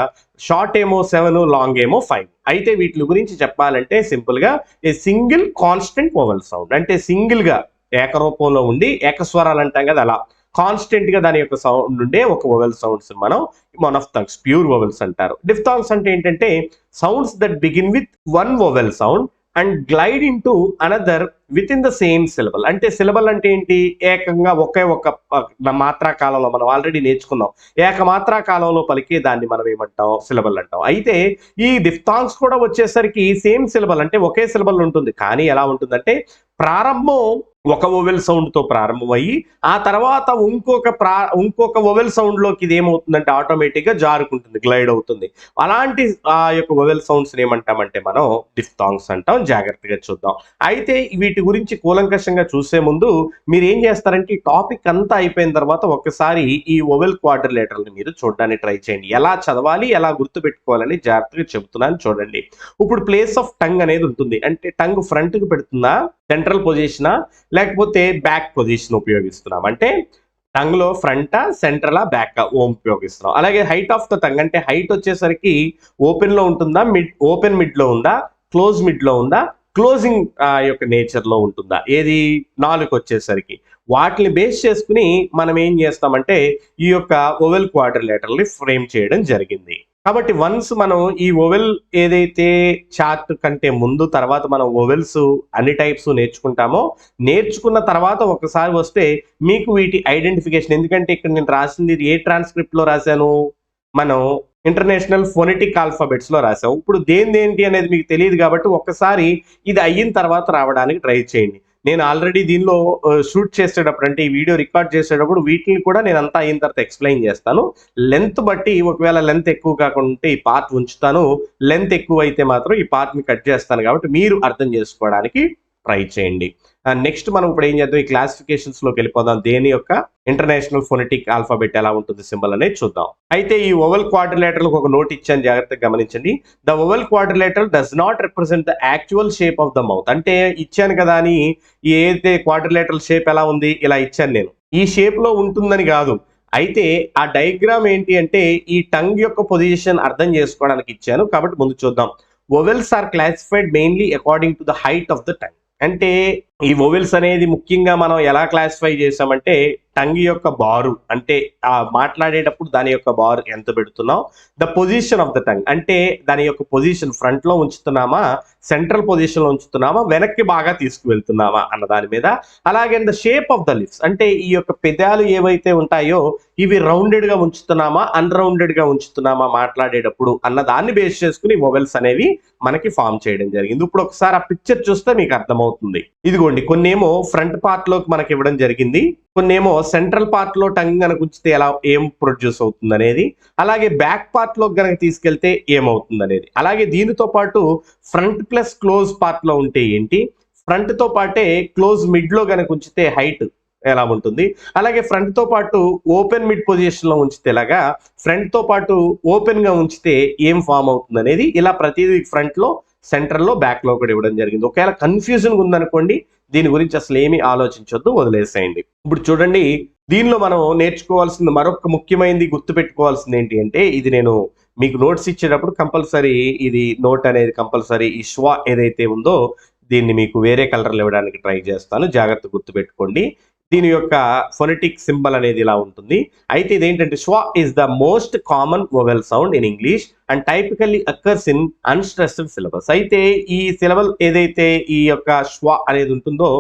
షార్ట్ ఏమో 7, లాంగ్ ఏమో 5. అయితే వీటి గురించి చెప్పాలంటే సింపుల్ గా a single constant vowel sound. అంటే సింగిల్ గా ఏకరూపంలో ఉండి ఏకస్వరాలు అంటాం కదా, అలా కాన్స్టెంట్ గా దాని యొక్క సౌండ్ ఉండే ఒక వొవెల్ సౌండ్స్ మనం మొనోఫ్థాంగ్స్ ప్యూర్ వొవెల్స్ అంటారు. డిఫ్థాంగ్స్ అంటే ఏంటంటే sounds that begin with 1 vowel sound and glide into another with in the same syllable. అంటే సిలబల్ అంటే ఏంటి? ఏకంగా ఒకే ఒక మాత్రా కాలంలో, మనం ఆల్రెడీ నేర్చుకున్నాం, ఏకమాత్రా కాలంలో పలికే దాన్ని మనం ఏమంటాం? సిలబల్ అంటాం. అయితే ఈ డిఫ్థాంగ్స్ కూడా వచ్చేసరికి సేమ్ సిలబల్, అంటే ఒకే సిలబల్ ఉంటుంది. కానీ ఎలా ఉంటుందంటే ప్రారంభం ఒక వొవెల్ సౌండ్ తో ప్రారంభమయ్యి ఆ తర్వాత ఇంకొక వొవెల్ సౌండ్ లోకి ఇది ఏమవుతుందంటే ఆటోమేటిక్ గా జారుకుంటుంది, గ్లైడ్ అవుతుంది. అలాంటి ఆ యొక్క వొవెల్ సౌండ్స్ ఏమంటామంటే మనం డిఫ్థాంగ్స్ అంటాం. జాగ్రత్తగా చూద్దాం. అయితే వీటి గురించి కూలంకషంగా చూసే ముందు మీరు ఏం చేస్తారంటే ఈ టాపిక్ అంతా అయిపోయిన తర్వాత ఒక్కసారి ఈ వొవెల్ క్వాడ్రిలేటర్ని మీరు చూడడానికి ట్రై చేయండి. ఎలా చదవాలి, ఎలా గుర్తుపెట్టుకోవాలని జాగ్రత్తగా చెబుతున్నాను చూడండి. ఇప్పుడు ప్లేస్ ఆఫ్ టంగ్ అనేది ఉంటుంది. అంటే టంగ్ ఫ్రంట్ కు పెడుతుందా, సెంట్రల్ పొజిషనా, లేకపోతే బ్యాక్ పొజిషన్ ఉపయోగిస్తున్నాం? అంటే టంగ్ లో ఫ్రంటా, సెంట్రలా, బ్యాక్ ఉపయోగిస్తున్నాం. అలాగే హైట్ ఆఫ్ ద టంగ్ అంటే హైట్ వచ్చేసరికి ఓపెన్ లో ఉంటుందా, ఓపెన్ మిడ్ లో ఉందా, క్లోజ్ మిడ్ లో ఉందా, క్లోజింగ్ యొక్క నేచర్ లో ఉంటుందా, ఏది నాలుగు వచ్చేసరికి. వాటిని బేస్ చేసుకుని మనం ఏం చేస్తామంటే ఈ యొక్క ఓవెల్ క్వాడ్రిలేటరల్ ని ఫ్రేమ్ చేయడం జరిగింది. కాబట్టి వన్స్ మనం ఈ ఓవెల్ ఏదైతే చార్ట్ కంటే ముందు తర్వాత మనం ఓవెల్స్ అన్ని టైప్స్ నేర్చుకుంటామో, నేర్చుకున్న తర్వాత ఒకసారి వస్తే మీకు వీటి ఐడెంటిఫికేషన్, ఎందుకంటే ఇక్కడ నేను రాసింది ఏ ట్రాన్స్క్రిప్ట్ లో రాశాను, మనం ఇంటర్నేషనల్ ఫోనెటిక్ ఆల్ఫాబెట్స్ లో రాసాం. ఇప్పుడు దేంటి అనేది మీకు తెలియదు కాబట్టి ఒక్కసారి ఇది అయిన తర్వాత రావడానికి ట్రై చేయండి. నేను ఆల్రెడీ దీనిలో షూట్ చేసేటప్పుడు, అంటే ఈ వీడియో రికార్డ్ చేసేటప్పుడు వీటిని కూడా నేను అంతా అయిన తర్వాత ఎక్స్ప్లెయిన్ చేస్తాను. లెంత్ బట్టి ఒకవేళ లెంత్ ఎక్కువ కాకుండా ఈ పార్ట్ ఉంచుతాను, లెంత్ ఎక్కువ అయితే మాత్రం ఈ పార్ట్ ని కట్ చేస్తాను. కాబట్టి మీరు అర్థం చేసుకోవడానికి ట్రై చేయండి. నెక్స్ట్ మనం ఇప్పుడు ఏం చేద్దాం, ఈ క్లాసిఫికేషన్స్ లోకి వెళ్ళిపోదాం. దేని యొక్క ఇంటర్నేషనల్ ఫోనెటిక్ ఆల్ఫాబెట్ ఎలా ఉంటుంది సింబల్ అనేది చూద్దాం. అయితే ఈ ఓవెల్ క్వాడ్రిలేటరల్ ఒక నోట్ ఇచ్చాను, జాగ్రత్తగా గమనించండి. The vowel quadrilateral does not represent the actual shape of the mouth. అంటే ఇచ్చాను కదా అని ఏదైతే క్వాడ్రిలేటరల్ షేప్ ఎలా ఉంది ఇలా ఇచ్చాను నేను, ఈ షేప్ లో ఉంటుందని కాదు. అయితే ఆ డయాగ్రామ్ ఏంటి అంటే ఈ టంగ్ యొక్క పొజిషన్ అర్థం చేసుకోవడానికి ఇచ్చాను. కాబట్టి ముందు చూద్దాం. Vowels are classified mainly according to the height of the tongue. అంటే ఈ ఓవెల్స్ అనేది ముఖ్యంగా మనం ఎలా క్లాసిఫై చేసామంటే టంగ్ యొక్క బారు, అంటే మాట్లాడేటప్పుడు దాని యొక్క బారు ఎంత పెడుతున్నాం, the position of the tongue అంటే దాని యొక్క పొజిషన్ ఫ్రంట్ లో ఉంచుతున్నామా, సెంట్రల్ పొజిషన్ లో ఉంచుతున్నామా, వెనక్కి బాగా తీసుకువెళ్తున్నామా అన్న దాని మీద. అలాగే the shape of the lips అంటే ఈ యొక్క పెదాలు ఏవైతే ఉంటాయో ఇవి రౌండెడ్ గా ఉంచుతున్నామా, అన్రౌండెడ్ గా ఉంచుతున్నామా మాట్లాడేటప్పుడు అన్న దాన్ని బేస్ చేసుకుని ఓవెల్స్ అనేవి మనకి ఫామ్ చేయడం జరిగింది. ఇప్పుడు ఒకసారి ఆ పిక్చర్ చూస్తే మీకు అర్థమవుతుంది. ఇదిగో ఇదిగోండి కొన్నేమో ఫ్రంట్ పార్ట్ లోకి మనకి ఇవ్వడం జరిగింది, కొన్నేమో సెంట్రల్ పార్ట్ లో టంగ్ కనుక ఉంచితే ఎలా ఏం ప్రొడ్యూస్ అవుతుంది అనేది, అలాగే బ్యాక్ పార్ట్ లో కనుక తీసుకెళ్తే ఏమవుతుంది అనేది, అలాగే దీనితో పాటు ఫ్రంట్ ప్లస్ క్లోజ్ పార్ట్ లో ఉంటే ఏంటి, ఫ్రంట్ తో పాటే క్లోజ్ మిడ్ లో కనుక ఉంచితే హైట్ ఎలా ఉంటుంది, అలాగే ఫ్రంట్ తో పాటు ఓపెన్ మిడ్ పొజిషన్ లో ఉంచితే ఎలాగా, ఫ్రంట్ తో పాటు ఓపెన్ గా ఉంచితే ఏం ఫామ్ అవుతుంది అనేది, ఇలా ప్రతిదీ ఫ్రంట్ లో సెంటర్ లో బ్యాక్ లో కూడా ఇవ్వడం జరిగింది. ఒకవేళ కన్ఫ్యూజన్ ఉందనుకోండి దీని గురించి అసలు ఏమీ ఆలోచించొద్దు, వదిలేసేయండి. ఇప్పుడు చూడండి దీనిలో మనం నేర్చుకోవాల్సింది మరొక ముఖ్యమైనది గుర్తుపెట్టుకోవాల్సింది ఏంటి అంటే, ఇది నేను మీకు నోట్స్ ఇచ్చేటప్పుడు కంపల్సరీ ఇది నోట్ అనేది కంపల్సరీ ఈ ష్వా ఏదైతే ఉందో దీన్ని మీకు వేరే కలర్లు ఇవ్వడానికి ట్రై చేస్తాను, జాగ్రత్త గుర్తుపెట్టుకోండి. దీని యొక్క ఫొనెటిక్ సింబల్ అనేది ఇలా ఉంటుంది. అయితే ఇదేంటంటే schwa is the most common vowel sound in English and typically occurs in unstressed syllables. అయితే ఈ సిలబల్ ఏదైతే ఈ యొక్క ష్వా అనేది ఉంటుందో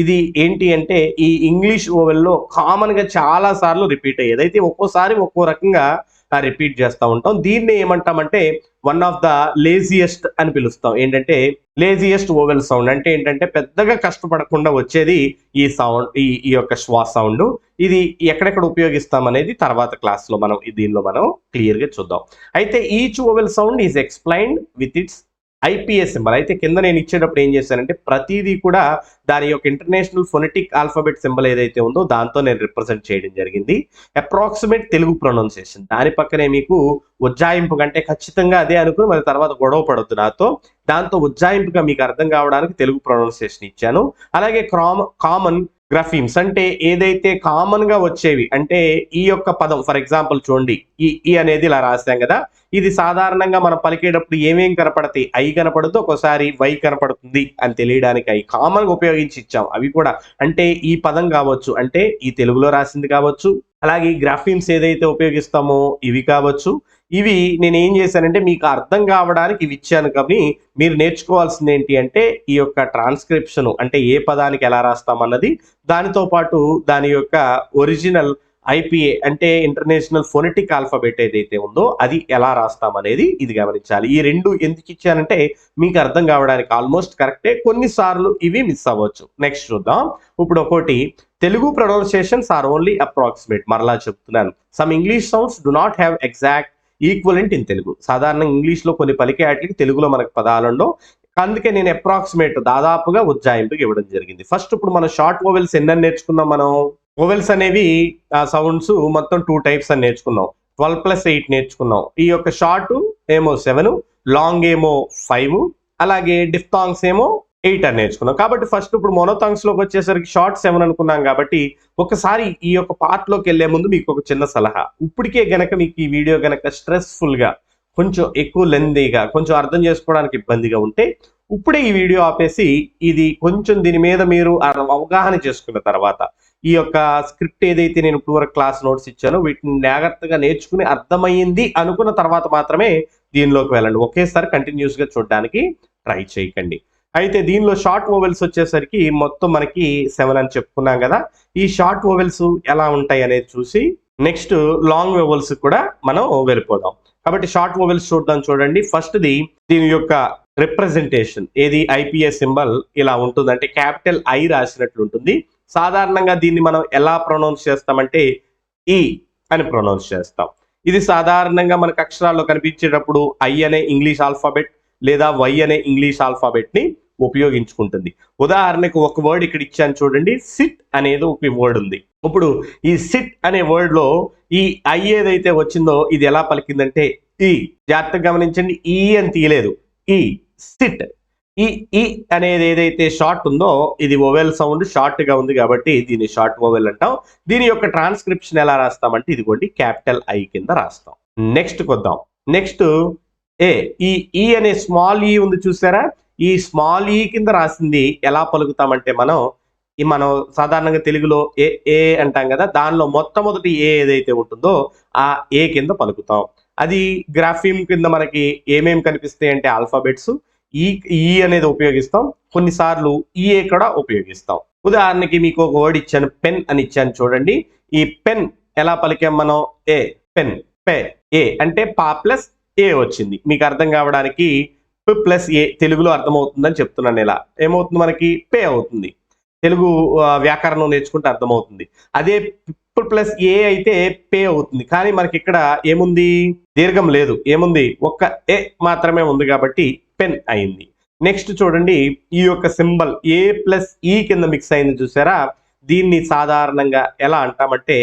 ఇది ఏంటి అంటే ఈ ఇంగ్లీష్ ఓవెల్లో కామన్ గా చాలా సార్లు రిపీట్ అయ్యేది, అయితే ఒక్కోసారి ఒక్కో రకంగా రిపీట్ చేస్తూ ఉంటాం. దీన్ని ఏమంటామంటే వన్ ఆఫ్ ద లేజియెస్ట్ అని పిలుస్తాం. ఏంటంటే లేజియెస్ట్ ఓవెల్ సౌండ్ అంటే ఏంటంటే పెద్దగా కష్టపడకుండా వచ్చేది ఈ సౌండ్, ఈ యొక్క శ్వా సౌండ్. ఇది ఎక్కడెక్కడ ఉపయోగిస్తాం అనేది తర్వాత క్లాస్ లో మనం దీనిలో మనం క్లియర్ గా చూద్దాం. అయితే each vowel sound is explained with its IPS symbol. అయితే కింద నేను ఇచ్చేటప్పుడు ఏం చేశానంటే ప్రతిదీ కూడా దాని యొక్క ఇంటర్నేషనల్ ఫొనెటిక్ ఆల్ఫాబెట్ సింబల్ ఏదైతే ఉందో దాంతో నేను రిప్రజెంట్ చేయడం జరిగింది. అప్రాక్సిమేట్ తెలుగు ప్రొనౌన్సియేషన్, దాని పక్కనే మీకు ఉజ్జాయింపు కంటే ఖచ్చితంగా అదే అనుకుని మరి తర్వాత గొడవ పడొద్దు నాతో, దాంతో ఉజ్జాయింపుగా మీకు అర్థం కావడానికి తెలుగు ప్రొనౌన్సియేషన్ ఇచ్చాను. అలాగే కామన్ గ్రాఫీమ్స్ అంటే ఏదైతే కామన్ గా వచ్చేవి, అంటే ఈ యొక్క పదం ఫర్ ఎగ్జాంపుల్ చూడండి ఈ అనేది ఇలా రాసాం కదా, ఇది సాధారణంగా మనం పలికేటప్పుడు ఏమేం కనపడతాయి, ఐ కనపడుతూ ఒక్కోసారి వై కనపడుతుంది అని తెలియడానికి ఐ కామన్ గా ఉపయోగించి ఇచ్చాం. అవి కూడా అంటే ఈ పదం కావచ్చు, అంటే ఈ తెలుగులో రాసింది కావచ్చు, అలాగే గ్రాఫీమ్స్ ఏదైతే ఉపయోగిస్తామో ఇవి కావచ్చు. ఇవి నేను ఏం చేశానంటే మీకు అర్థం కావడానికి ఇవి ఇచ్చాను, కానీ మీరు నేర్చుకోవాల్సింది ఏంటి అంటే ఈ యొక్క ట్రాన్స్క్రిప్షన్ అంటే ఏ పదానికి ఎలా రాస్తామన్నది, దానితో పాటు దాని యొక్క ఒరిజినల్ ఐపీఏ అంటే ఇంటర్నేషనల్ ఫొనెటిక్ ఆల్ఫాబెట్ ఏదైతే ఉందో అది ఎలా రాస్తామనేది ఇది గమనించాలి. ఈ రెండు ఎందుకు ఇచ్చానంటే మీకు అర్థం కావడానికి ఆల్మోస్ట్ కరెక్టే, కొన్నిసార్లు ఇవి మిస్ అవ్వచ్చు. నెక్స్ట్ చూద్దాం. ఇప్పుడు ఒకటి Telugu pronunciations are only approximate. మరలా చెప్తున్నాను, some English sounds do not have exact equivalent in Telugu. సాధారణంగా ఇంగ్లీష్ లో కొన్ని పలికే వాటికి తెలుగులో మనకు పదాలలో, అందుకే నేను అప్రాక్సిమేట్ దాదాపుగా ఉజ్జాయింపుకి ఇవ్వడం జరిగింది. ఫస్ట్ ఇప్పుడు మనం షార్ట్ ఓవెల్స్ ఎన్ని నేర్చుకున్నాం, మనం ఓవెల్స్ అనేవి సౌండ్స్ మొత్తం 2 టైప్స్ అని నేర్చుకున్నాం. 12+8 నేర్చుకున్నాం. ఈ యొక్క షార్ట్ ఏమో 7, లాంగ్ ఏమో 5, అలాగే డిఫ్థాంగ్స్ ఏమో 8 అని నేర్చుకున్నాం. కాబట్టి ఫస్ట్ ఇప్పుడు మోనోథాంగ్స్ లోకి వచ్చేసరికి షార్ట్ 7 అనుకున్నాం కాబట్టి ఒకసారి ఈ యొక్క పార్ట్ లోకి వెళ్లే ముందు మీకు ఒక చిన్న సలహా. ఇప్పటికే గనక మీకు ఈ వీడియో గనక స్ట్రెస్ఫుల్ గా కొంచెం ఎక్కువ లెందీగా కొంచెం అర్థం చేసుకోవడానికి ఇబ్బందిగా ఉంటే ఇప్పుడే ఈ వీడియో ఆపేసి ఇది కొంచెం దీని మీద మీరు అవగాహన చేసుకున్న తర్వాత ఈ యొక్క స్క్రిప్ట్ ఏదైతే నేను ఇప్పుడు వరకు క్లాస్ నోట్స్ ఇచ్చానో వీటిని జాగ్రత్తగా నేర్చుకుని అర్థమైంది అనుకున్న తర్వాత మాత్రమే దీనిలోకి వెళ్ళండి. ఒకేసారి కంటిన్యూస్ గా చూడడానికి ట్రై చేయకండి. అయితే దీనిలో షార్ట్ ఓవెల్స్ వచ్చేసరికి మొత్తం మనకి 7 అని చెప్పుకున్నాం కదా. ఈ షార్ట్ ఓవెల్స్ ఎలా ఉంటాయి అనేది చూసి నెక్స్ట్ లాంగ్ ఓవెల్స్ కూడా మనం వెళ్ళిపోదాం. కాబట్టి షార్ట్ ఓవెల్స్ చూద్దాం. చూడండి, ఫస్ట్ దీని యొక్క రిప్రజెంటేషన్ ఏది, ఐపీఎస్ సింబల్ ఇలా ఉంటుంది, అంటే క్యాపిటల్ ఐ రాసినట్లు ఉంటుంది. సాధారణంగా దీన్ని మనం ఎలా ప్రొనౌన్స్ చేస్తామంటే ఈ అని ప్రొనౌన్స్ చేస్తాం. ఇది సాధారణంగా మనకు అక్షరాల్లో కనిపించేటప్పుడు ఐ అనే ఇంగ్లీష్ ఆల్ఫాబెట్ లేదా వై అనే ఇంగ్లీష్ ఆల్ఫాబెట్ ని ఉపయోగించుకుంటుంది. ఉదాహరణకు ఒక వర్డ్ ఇక్కడ ఇచ్చాను చూడండి, సిట్ అనేది ఒక వర్డ్ ఉంది. ఇప్పుడు ఈ సిట్ అనే వర్డ్ లో ఈ ఐ ఏదైతే వచ్చిందో ఇది ఎలా పలికిందంటే ఈ, జాగ్రత్తగా గమనించండి, ఈ అని తీయలేదు, ఈ సిట్. ఈ అనేది ఏదైతే షార్ట్ ఉందో ఇది ఓవెల్ సౌండ్ షార్ట్ గా ఉంది కాబట్టి దీన్ని షార్ట్ ఓవెల్ అంటాం. దీని యొక్క ట్రాన్స్క్రిప్షన్ ఎలా రాస్తామంటే ఇదిగోండి క్యాపిటల్ ఐ కింద రాస్తాం. నెక్స్ట్ కొద్దాం. నెక్స్ట్ ఏ, ఈ అనే స్మాల్ ఈ ఉంది చూసారా, ఈ స్మాల్ ఈ కింద రాసింది ఎలా పలుకుతామంటే మనం సాధారణంగా తెలుగులో ఏ అంటాం కదా, దానిలో మొట్టమొదటి ఏ ఏదైతే ఉంటుందో ఆ ఏ కింద పలుకుతాం. అది గ్రాఫీమ్ కింద మనకి ఏమేమి కనిపిస్తాయి అంటే ఆల్ఫాబెట్స్, ఈ అనేది ఉపయోగిస్తాం, కొన్నిసార్లు ఈఏ కూడా ఉపయోగిస్తాం. ఉదాహరణకి మీకు ఒక వర్డ్ ఇచ్చాను, పెన్ అని ఇచ్చాను చూడండి. ఈ పెన్ ఎలా పలికాం మనం, ఏ పెన్, పే, ఏ అంటే పా ప్లస్ ఏ వచ్చింది. మీకు అర్థం కావడానికి పి ప్లస్ ఏ తెలుగులో అర్థమవుతుందని చెప్తున్నాను. ఇలా ఏమవుతుంది మనకి పే అవుతుంది. తెలుగు వ్యాకరణం నేర్చుకుంటే అర్థమవుతుంది. అదే ప్లస్ ఏ అయితే పే అవుతుంది. కానీ మనకి ఇక్కడ ఏముంది, దీర్ఘం లేదు, ఏముంది ఒక్క ఏ మాత్రమే ఉంది కాబట్టి పెన్ అయింది. నెక్స్ట్ చూడండి, ఈ యొక్క సింబల్ ఏ ప్లస్ ఈ కింద మిక్స్ అయింది చూసారా, దీన్ని సాధారణంగా ఎలా అంటామంటే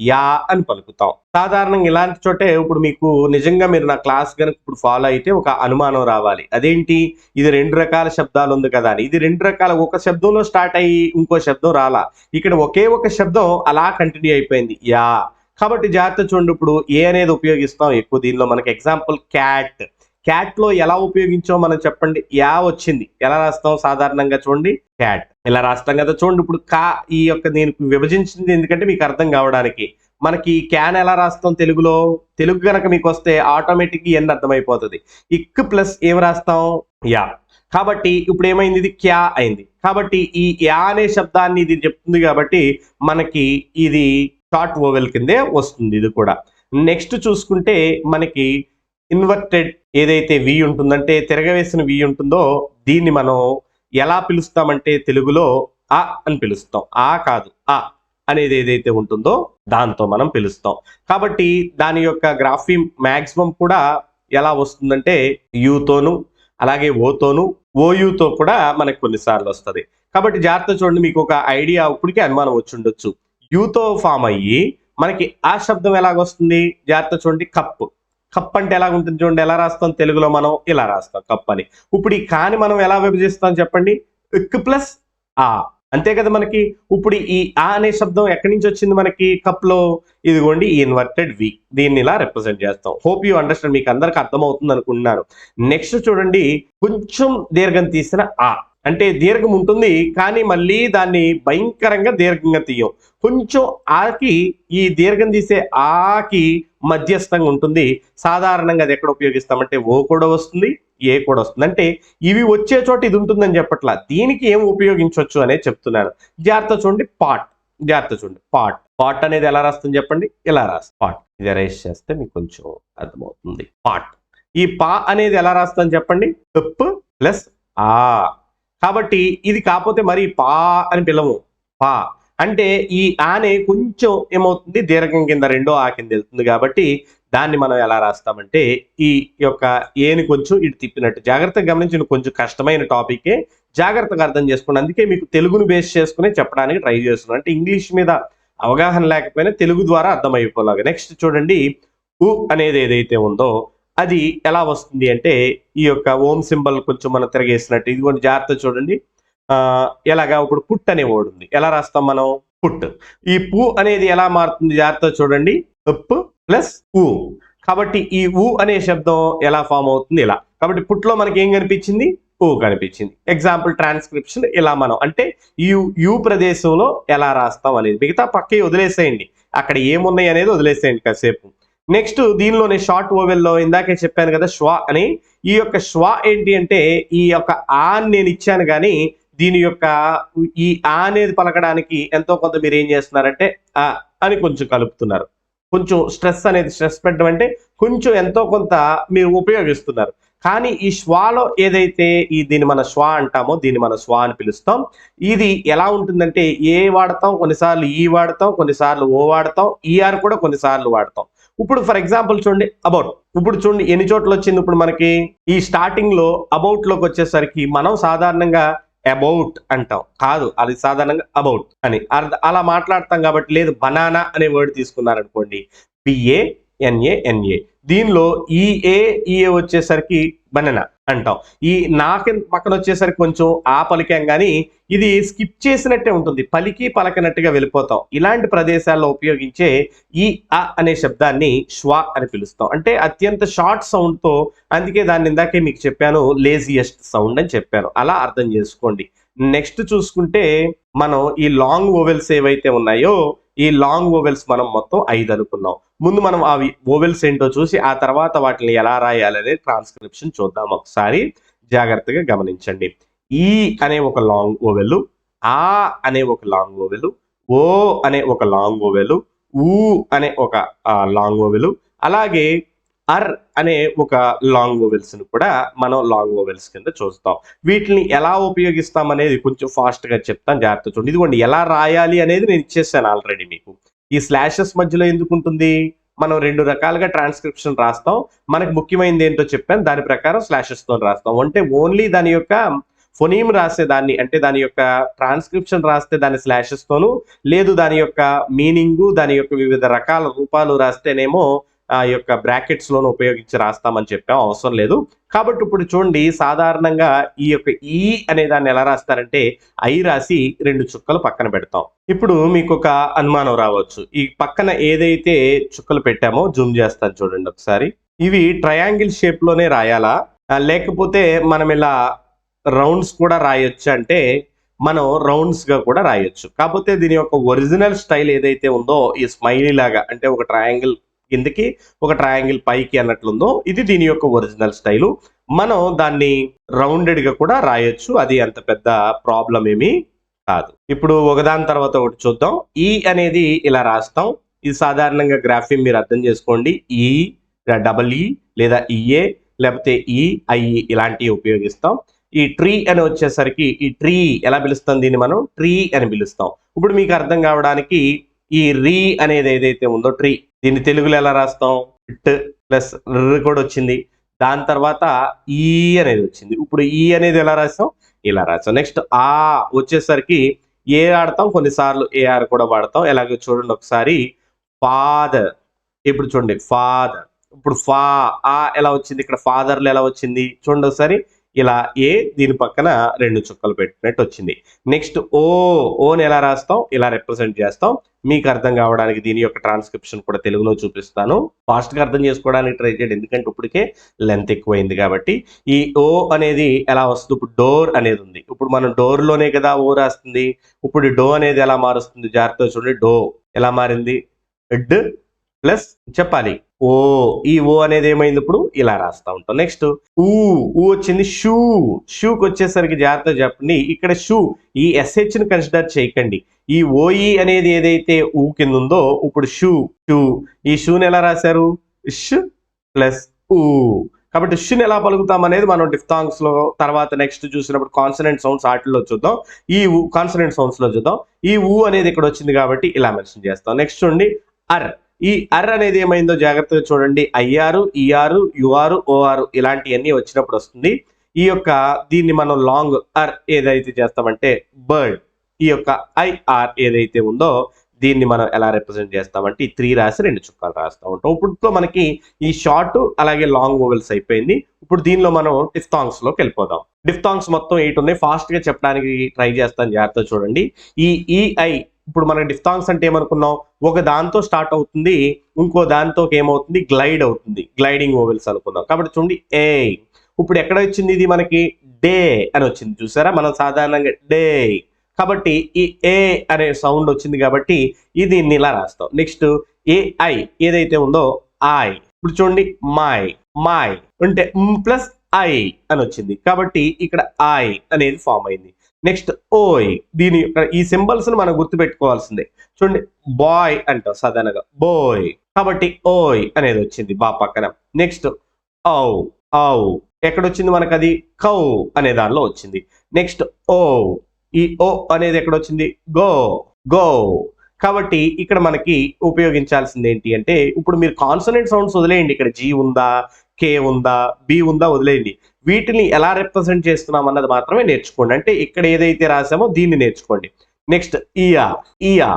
యా అని పలుకుతాం. సాధారణంగా ఇలాంటి చోటే ఇప్పుడు మీకు నిజంగా మీరు నా క్లాస్ కనుక ఇప్పుడు ఫాలో అయితే ఒక అనుమానం రావాలి, అదేంటి ఇది 2 రకాల శబ్దాలు ఉంది కదా అని. ఇది 2 రకాల, ఒక శబ్దంలో స్టార్ట్ అయ్యి ఇంకో శబ్దం రాలా, ఇక్కడ ఒకే ఒక శబ్దం అలా కంటిన్యూ అయిపోయింది యా. కాబట్టి జాగ్రత్త చూడండి, ఇప్పుడు ఏ అనేది ఉపయోగిస్తాం ఎక్కువ దీనిలో. మనకి ఎగ్జాంపుల్ క్యాట్, క్యాట్ లో ఎలా ఉపయోగించాం మనం చెప్పండి, యా వచ్చింది, ఎలా రాస్తాం సాధారణంగా చూడండి, క్యాట్ ఇలా రాస్తాం కదా. చూడండి ఇప్పుడు కా, ఈ యొక్క నేను విభజించింది ఎందుకంటే మీకు అర్థం కావడానికి. మనకి క్యాన్ ఎలా రాస్తాం తెలుగులో, తెలుగు కనుక మీకు వస్తే ఆటోమేటిక్ ఎన్ అర్థమైపోతుంది. ఇక్ ప్లస్ ఏం రాస్తాం, యా. కాబట్టి ఇప్పుడు ఏమైంది, ఇది క్యా అయింది. కాబట్టి ఈ యా అనే శబ్దాన్ని ఇది చెప్తుంది కాబట్టి మనకి ఇది షార్ట్ ఓవెల్ కిందే వస్తుంది ఇది కూడా. నెక్స్ట్ చూసుకుంటే మనకి ఇన్వర్టెడ్ ఏదైతే వి ఉంటుందంటే తిరగవేసిన వి ఉంటుందో దీన్ని మనం ఎలా పిలుస్తామంటే తెలుగులో ఆ అని పిలుస్తాం. ఆ కాదు, ఆ అనేది ఏదైతే ఉంటుందో దాంతో మనం పిలుస్తాం. కాబట్టి దాని యొక్క గ్రాఫిమ్ మాక్సిమం కూడా ఎలా వస్తుందంటే యూతోను, అలాగే ఓతోను, ఓయుతో కూడా మనకు కొన్నిసార్లు వస్తుంది. కాబట్టి జాగ్రత్త చూడండి, మీకు ఒక ఐడియా ఇప్పటికే అనుమానం వచ్చి ఉండొచ్చు. యూతో ఫామ్ అయ్యి మనకి ఆ శబ్దం ఎలాగొస్తుంది, జాగ్రత్త చూడండి, కప్. కప్ అంటే ఎలా ఉంటుంది చూడండి, ఎలా రాస్తాం తెలుగులో మనం ఇలా రాస్తాం కప్ అని. ఇప్పుడు ఈ కాని మనం ఎలా విభజిస్తాం చెప్పండి, ఇక్ ప్లస్ ఆ, అంతే కదా. మనకి ఇప్పుడు ఈ ఆ అనే శబ్దం ఎక్కడి నుంచి వచ్చింది మనకి కప్ లో, ఇదిగోండి ఈ ఇన్వర్టెడ్ వి, దీన్ని ఇలా రిప్రజెంట్ చేస్తాం. హోప్ యూ అండర్స్టాండ్, మీకు అందరికి అర్థమవుతుంది అనుకుంటున్నాను. నెక్స్ట్ చూడండి, కొంచెం దీర్ఘం తీసిన ఆ, అంటే దీర్ఘం ఉంటుంది కానీ మళ్ళీ దాన్ని భయంకరంగా దీర్ఘంగా తీయం. కొంచెం ఆకి ఈ దీర్ఘం తీసే ఆకి మధ్యస్థంగా ఉంటుంది. సాధారణంగా అది ఎక్కడ ఉపయోగిస్తామంటే ఓ కూడా వస్తుంది, ఏ కూడా వస్తుంది. అంటే ఇవి వచ్చే చోట ఇది ఉంటుందని చెప్పట్లా, దీనికి ఏం ఉపయోగించవచ్చు అనేది చెప్తున్నాను. జాగ్రత్త చూడండి, పాట్. జాగ్రత్త చూడండి, పాట్. పాట్ అనేది ఎలా రాస్తుంది చెప్పండి, ఇలా రాస్తుంది పాట్. ఇది అరేంజ్ చేస్తే మీకు కొంచెం అర్థమవుతుంది. పాట్. ఈ పా అనేది ఎలా రాస్తాను చెప్పండి, ఉప్ ప్లస్ ఆ. కాబట్టి ఇది కాకపోతే మరి పా అని పిలము, పా అంటే ఈ ఆనే కొంచెం ఏమవుతుంది దీర్ఘం కింద రెండో ఆ కింద వెళ్తుంది. కాబట్టి దాన్ని మనం ఎలా రాస్తామంటే ఈ యొక్క ఏని కొంచెం ఇటు తిప్పినట్టు. జాగ్రత్తగా గమనించి, కొంచెం కష్టమైన టాపికే, జాగ్రత్తగా అర్థం చేసుకోండి. అందుకే మీకు తెలుగును బేస్ చేసుకుని చెప్పడానికి ట్రై చేస్తున్నాను. అంటే ఇంగ్లీష్ మీద అవగాహన లేకపోయినా తెలుగు ద్వారా అర్థమైపోలాగా. నెక్స్ట్ చూడండి, ఉ అనేది ఏదైతే ఉందో అది ఎలా వస్తుంది అంటే ఈ యొక్క ఓం సింబల్ కొంచెం మనం తిరగేసినట్టు. ఇది కూడా జాగ్రత్త చూడండి, ఎలాగా ఇప్పుడు పుట్ అనే వర్డ్ ఉంది, ఎలా రాస్తాం మనం, పుట్. ఈ పు అనేది ఎలా మారుతుంది జాగ్రత్త చూడండి, ఉప్ ప్లస్ ఊ. కాబట్టి ఈ ఊ అనే శబ్దం ఎలా ఫామ్ అవుతుంది, ఇలా. కాబట్టి పుట్లో మనకి ఏం కనిపించింది, ఊ కనిపించింది. ఎగ్జాంపుల్ ట్రాన్స్క్రిప్షన్ ఇలా మనం అంటే యు ప్రదేశంలో ఎలా రాస్తాం అనేది, మిగతా పక్కే వదిలేసేయండి, అక్కడ ఏమున్నాయి అనేది వదిలేసేయండి కాసేపు. నెక్స్ట్ దీనిలోనే షార్ట్ ఓవెల్లో ఇందాకే చెప్పాను కదా శ్వా అని. ఈ యొక్క శ్వా ఏంటి అంటే ఈ యొక్క ఆ నేను ఇచ్చాను కానీ దీని యొక్క ఈ ఆ అనేది పలకడానికి ఎంతో కొంత మీరు ఏం చేస్తున్నారంటే ఆ అని కొంచెం కలుపుతున్నారు. కొంచెం స్ట్రెస్ పెట్టడం అంటే కొంచెం ఎంతో కొంత మీరు ఉపయోగిస్తున్నారు. కానీ ఈ శ్వాలో ఏదైతే దీన్ని మన శ్వా అంటామో దీన్ని మన శ్వా అని పిలుస్తాం. ఇది ఎలా ఉంటుందంటే ఏ వాడతాం, కొన్నిసార్లు ఈ వాడతాం, కొన్నిసార్లు ఓ వాడతాం, ఈఆర్ కూడా కొన్నిసార్లు వాడతాం. ఇప్పుడు ఫర్ ఎగ్జాంపుల్ చూడండి, అబౌట్. ఇప్పుడు చూడండి ఎన్ని చోట్ల వచ్చింది. ఇప్పుడు మనకి ఈ స్టార్టింగ్ లో అబౌట్ లోకి వచ్చేసరికి మనం సాధారణంగా అబౌట్ అంటాం, కాదు అది సాధారణంగా అబౌట్ అని అలా మాట్లాడతాం. కాబట్టి లేదు, బనానా అనే వర్డ్ తీసుకున్నారనుకోండి, BANANA. దీనిలో ఈఏ వచ్చేసరికి బనానా అంటాం. ఈ నాకి పక్కన వచ్చేసరికి కొంచెం ఆ పలికాం కానీ ఇది స్కిప్ చేసినట్టే ఉంటుంది, పలికి పలకనట్టుగా వెళ్ళిపోతాం. ఇలాంటి ప్రదేశాల్లో ఉపయోగించే ఈ అ అనే శబ్దాన్ని శ్వా అని పిలుస్తాం. అంటే అత్యంత షార్ట్ సౌండ్ తో, అందుకే దాన్ని ఇందాకే మీకు చెప్పాను లేజియెస్ట్ సౌండ్ అని చెప్పాను, అలా అర్థం చేసుకోండి. నెక్స్ట్ చూసుకుంటే మనం ఈ లాంగ్ ఓవెల్స్ ఏవైతే ఉన్నాయో ఈ లాంగ్ ఓవెల్స్ మనం మొత్తం 5 అనుకున్నాం. ముందు మనం అవి ఓవెల్స్ ఏంటో చూసి ఆ తర్వాత వాటిని ఎలా రాయాలనే ట్రాన్స్క్రిప్షన్ చూద్దాం. ఒకసారి జాగ్రత్తగా గమనించండి. ఈ అనే ఒక లాంగ్ ఓవెల్, ఆ అనే ఒక లాంగ్ ఓవెల్, ఓ అనే ఒక లాంగ్ ఓవెల్, ఊ అనే ఒక లాంగ్ ఓవెల్, అలాగే అర్ అనే ఒక లాంగ్ వోవెల్స్ ని కూడా మనం లాంగ్ వోవెల్స్ కింద చూస్తాం. వీటిని ఎలా ఉపయోగిస్తాం అనేది కొంచెం ఫాస్ట్ గా చెప్తాను, జాగ్రత్త చూడండి. ఇదిగోండి ఎలా రాయాలి అనేది నేను ఇచ్చేసాను ఆల్రెడీ మీకు. ఈ స్లాషెస్ మధ్యలో ఎందుకు ఉంటుంది? మనం 2 రకాలుగా ట్రాన్స్క్రిప్షన్ రాస్తాం. మనకు ముఖ్యమైనది ఏంటో చెప్పాను, దాని ప్రకారం స్లాషెస్ తో రాస్తాం. అంటే ఓన్లీ దాని యొక్క ఫొనీమ్ రాసేదాన్ని, అంటే దాని యొక్క ట్రాన్స్క్రిప్షన్ రాస్తే దాని స్లాషెస్ తోను, లేదు దాని యొక్క మీనింగ్, దాని యొక్క వివిధ రకాల రూపాలు రాస్తేనేమో ఆ యొక్క బ్రాకెట్స్ లోను ఉపయోగించి రాస్తామని చెప్పాం, అవసరం లేదు. కాబట్టి ఇప్పుడు చూడండి, సాధారణంగా ఈ యొక్క ఈ అనే దాన్ని ఎలా రాస్తారంటే ఐ రాసి 2 చుక్కలు పక్కన పెడతాం. ఇప్పుడు మీకు ఒక అనుమానం రావచ్చు, ఈ పక్కన ఏదైతే చుక్కలు పెట్టామో జూమ్ చేస్తాను చూడండి ఒకసారి. ఇవి ట్రయాంగిల్ షేప్ లోనే రాయాలా, లేకపోతే మనం ఇలా రౌండ్స్ కూడా రాయొచ్చు అంటే మనం రౌండ్స్ గా కూడా రాయొచ్చు. కాకపోతే దీని యొక్క ఒరిజినల్ స్టైల్ ఏదైతే ఉందో ఈ స్మైలీ లాగా, అంటే ఒక ట్రయాంగిల్ కిందకి ఒక ట్రయాంగిల్ పైకి అన్నట్లుందో, ఇది దీని యొక్క ఒరిజినల్ స్టైలు. మనం దాన్ని రౌండెడ్ గా కూడా రాయొచ్చు, అది అంత పెద్ద ప్రాబ్లం ఏమీ కాదు. ఇప్పుడు ఒకదాని తర్వాత ఒకటి చూద్దాం. ఈ అనేది ఇలా రాస్తాం. ఇది సాధారణంగా గ్రాఫిమ్ మీరు అర్థం చేసుకోండి. ఈ డబల్ ఈ లేదా ఈఏ లేకపోతే ఈ ఐ ఇలాంటివి ఉపయోగిస్తాం. ఈ ట్రీ అని వచ్చేసరికి ఈ ట్రీ ఎలా పిలుస్తాం, దీన్ని మనం ట్రీ అని పిలుస్తాం. ఇప్పుడు మీకు అర్థం కావడానికి ఈ రీ అనేది ఏదైతే ఉందో ట్రీ, దీన్ని తెలుగులో ఎలా రాస్తాం, ట్ ప్లస్ ర్ కూడా వచ్చింది, దాని తర్వాత ఈ అనేది వచ్చింది. ఇప్పుడు ఈ అనేది ఎలా రాస్తాం, ఇలా రాస్తాం. నెక్స్ట్ ఆ వచ్చేసరికి ఏ ఆడతాం, కొన్నిసార్లు ఏఆర్ కూడా వాడతాం. ఎలాగో చూడండి ఒకసారి. ఫాదర్, ఇప్పుడు చూడండి ఫాదర్. ఇప్పుడు ఫా ఆ ఎలా వచ్చింది, ఇక్కడ ఫాదర్లు ఎలా వచ్చింది చూడండి ఒకసారి. ఇలా ఏ దీని పక్కన 2 చుక్కలు పెట్టినట్టు వచ్చింది. నెక్స్ట్ ఓ, ఓని ఎలా రాస్తాం, ఇలా రిప్రజెంట్ చేస్తాం. మీకు అర్థం కావడానికి దీని యొక్క ట్రాన్స్క్రిప్షన్ కూడా తెలుగులో చూపిస్తాను, ఫాస్ట్ గా అర్థం చేసుకోవడానికి ట్రై చేయండి, ఎందుకంటే ఇప్పటికే లెంత్ ఎక్కువైంది కాబట్టి. ఈ ఓ అనేది ఎలా వస్తుంది, ఇప్పుడు డోర్ అనేది ఉంది, ఇప్పుడు మనం డోర్ లోనే కదా ఓ రాస్తుంది. ఇప్పుడు డో అనేది ఎలా మారుస్తుంది, జాగ్రత్తగా చూడండి. డో ఎలా మారింది, డ్ ప్లస్ చెప్పాలి ఓ, ఈ ఓ అనేది ఏమైంది, ఇప్పుడు ఇలా రాస్తా ఉంటాం. నెక్స్ట్ ఊ, ఊ వచ్చింది. షూ, షూకి వచ్చేసరికి జాగ్రత్త చెప్పండి, ఇక్కడ షూ ఈ ఎస్హెచ్ ని కన్సిడర్ చేయకండి. ఈ ఓఈ అనేది ఏదైతే ఊ కింద ఉందో, ఇప్పుడు షూ, షూ, ఈ షూని ఎలా రాశారు, ష్ ప్లస్ ఊ. కాబట్టి షుని ఎలా పలుకుతాం అనేది మనం డిఫ్థాంగ్స్ లో తర్వాత నెక్స్ట్ చూసినప్పుడు కాన్సనెంట్ సౌండ్స్ వాటిలో చూద్దాం. ఈ ఊ కాన్సనెంట్ సౌండ్స్ లో చూద్దాం. ఈ ఊ అనేది ఇక్కడ వచ్చింది కాబట్టి ఇలా మెన్షన్ చేస్తాం. నెక్స్ట్ చూడండి అర్, ఈ అర్ అనేది ఏమైందో జాగ్రత్తగా చూడండి. ఐఆర్, ఈఆర్, యుఆర్, ఓఆర్ ఇలాంటివన్నీ వచ్చినప్పుడు వస్తుంది. ఈ యొక్క దీన్ని మనం లాంగ్ అర్ ఏదైతే చేస్తామంటే బర్డ్, ఈ యొక్క ఐఆర్ ఏదైతే ఉందో దీన్ని మనం ఎలా రిప్రజెంట్ చేస్తామంటే ఈ 3 రాసి 2 చుక్కలు రాస్తా ఉంటాం. ఇప్పుడు మనకి ఈ షార్ట్ అలాగే లాంగ్ వోవెల్స్ అయిపోయింది. ఇప్పుడు దీనిలో మనం డిఫ్థాంగ్స్ లోకి వెళ్ళిపోదాం. డిఫ్థాంగ్స్ మొత్తం 8 ఉన్నాయి, ఫాస్ట్ గా చెప్పడానికి ట్రై చేస్తాను, జాగ్రత్తగా చూడండి. ఈ ఈఐ, ఇప్పుడు మనకి డిఫ్థాంగ్స్ అంటే ఏమనుకున్నాం, ఒక దాంతో స్టార్ట్ అవుతుంది, ఇంకో దాంతో ఏమవుతుంది, గ్లైడ్ అవుతుంది, గ్లైడింగ్ వోవెల్స్ అనుకున్నాం. కాబట్టి చూడండి ఏ, ఇప్పుడు ఎక్కడ వచ్చింది, ఇది మనకి డే అని వచ్చింది చూసారా, మనం సాధారణంగా డే, కాబట్టి ఈ ఏ అనే సౌండ్ వచ్చింది కాబట్టి ఇది ఇలా రాస్తాం. నెక్స్ట్ ఏఐ ఏదైతే ఉందో ఐ, ఇప్పుడు చూడండి మై, మై అంటే ప్లస్ ఐ అని వచ్చింది కాబట్టి ఇక్కడ ఐ అనేది ఫామ్ అయింది. నెక్స్ట్ ఓయ్, దీని ఈ సింబల్స్ ని మనం గుర్తుపెట్టుకోవాల్సిందే. చూడండి బాయ్ అంటాం సాధారణంగా బాయ్, కాబట్టి ఓయ్ అనేది వచ్చింది బా పక్కన. నెక్స్ట్ ఔ, ఔ ఎక్కడ వచ్చింది మనకు, అది కౌ అనే దానిలో వచ్చింది. నెక్స్ట్ ఓ, ఈ ఓ అనేది ఎక్కడ వచ్చింది, గో, గో. కాబట్టి ఇక్కడ మనకి ఉపయోగించాల్సింది ఏంటి అంటే, ఇప్పుడు మీరు కాన్సనెంట్ సౌండ్స్ వదిలేయండి, ఇక్కడ జీ ఉందా, కే ఉందా, బి ఉందా వదిలేయండి, వీటిని ఎలా రిప్రజెంట్ చేస్తున్నాం అన్నది మాత్రమే నేర్చుకోండి. అంటే ఇక్కడ ఏదైతే రాసామో దీన్ని నేర్చుకోండి. నెక్స్ట్ ఇయా, ఇయా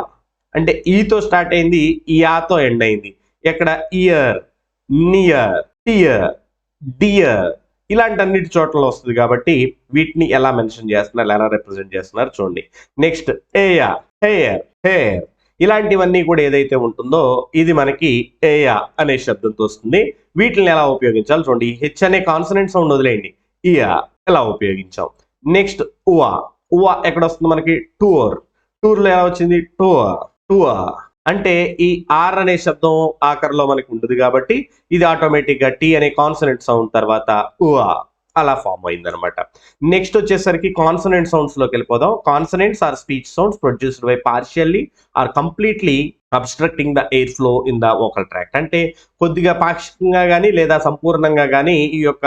అంటే ఈతో స్టార్ట్ అయింది, ఇయాతో ఎండ్ అయింది. ఎక్కడ ఇయర్, నియర్, టియర్, డియర్ ఇలాంటి అన్నిటి చోట్ల వస్తుంది కాబట్టి వీటిని ఎలా మెన్షన్ చేస్తున్నారు, ఎలా రిప్రజెంట్ చేస్తున్నారు చూడండి. నెక్స్ట్ ఏయా, హెయిర్, హెయిర్ ఇలాంటివన్నీ కూడా ఏదైతే ఉంటుందో ఇది మనకి ఏయా అనే శబ్దంతో వస్తుంది. వీటిని ఎలా ఉపయోగించాలి చూడండి. హెచ్ అనే కాన్సనెంట్ సౌండ్ వదిలేయండి, ఇయా ఎలా ఉపయోగించాం. నెక్స్ట్ ఉవా, ఉవా ఎక్కడ వస్తుంది మనకి, టూర్, టూర్ లో ఎలా వచ్చింది, టూర్, టూర్ అంటే ఈ ఆర్ అనే శబ్దం ఆఖరిలో మనకి ఉంటుంది కాబట్టి ఇది ఆటోమేటిక్ గా టీ అనే కాన్సనెంట్ సౌండ్ తర్వాత ఉవా అలా ఫామ్ అయింది అనమాట. నెక్స్ట్ వచ్చేసరికి కాన్సనెంట్ సౌండ్స్ లోకి వెళ్ళిపోదాం. Consonants are speech sounds produced by partially or completely obstructing the air flow in the vocal tract. అంటే కొద్దిగా పాక్షికంగా కానీ లేదా సంపూర్ణంగా కానీ ఈ యొక్క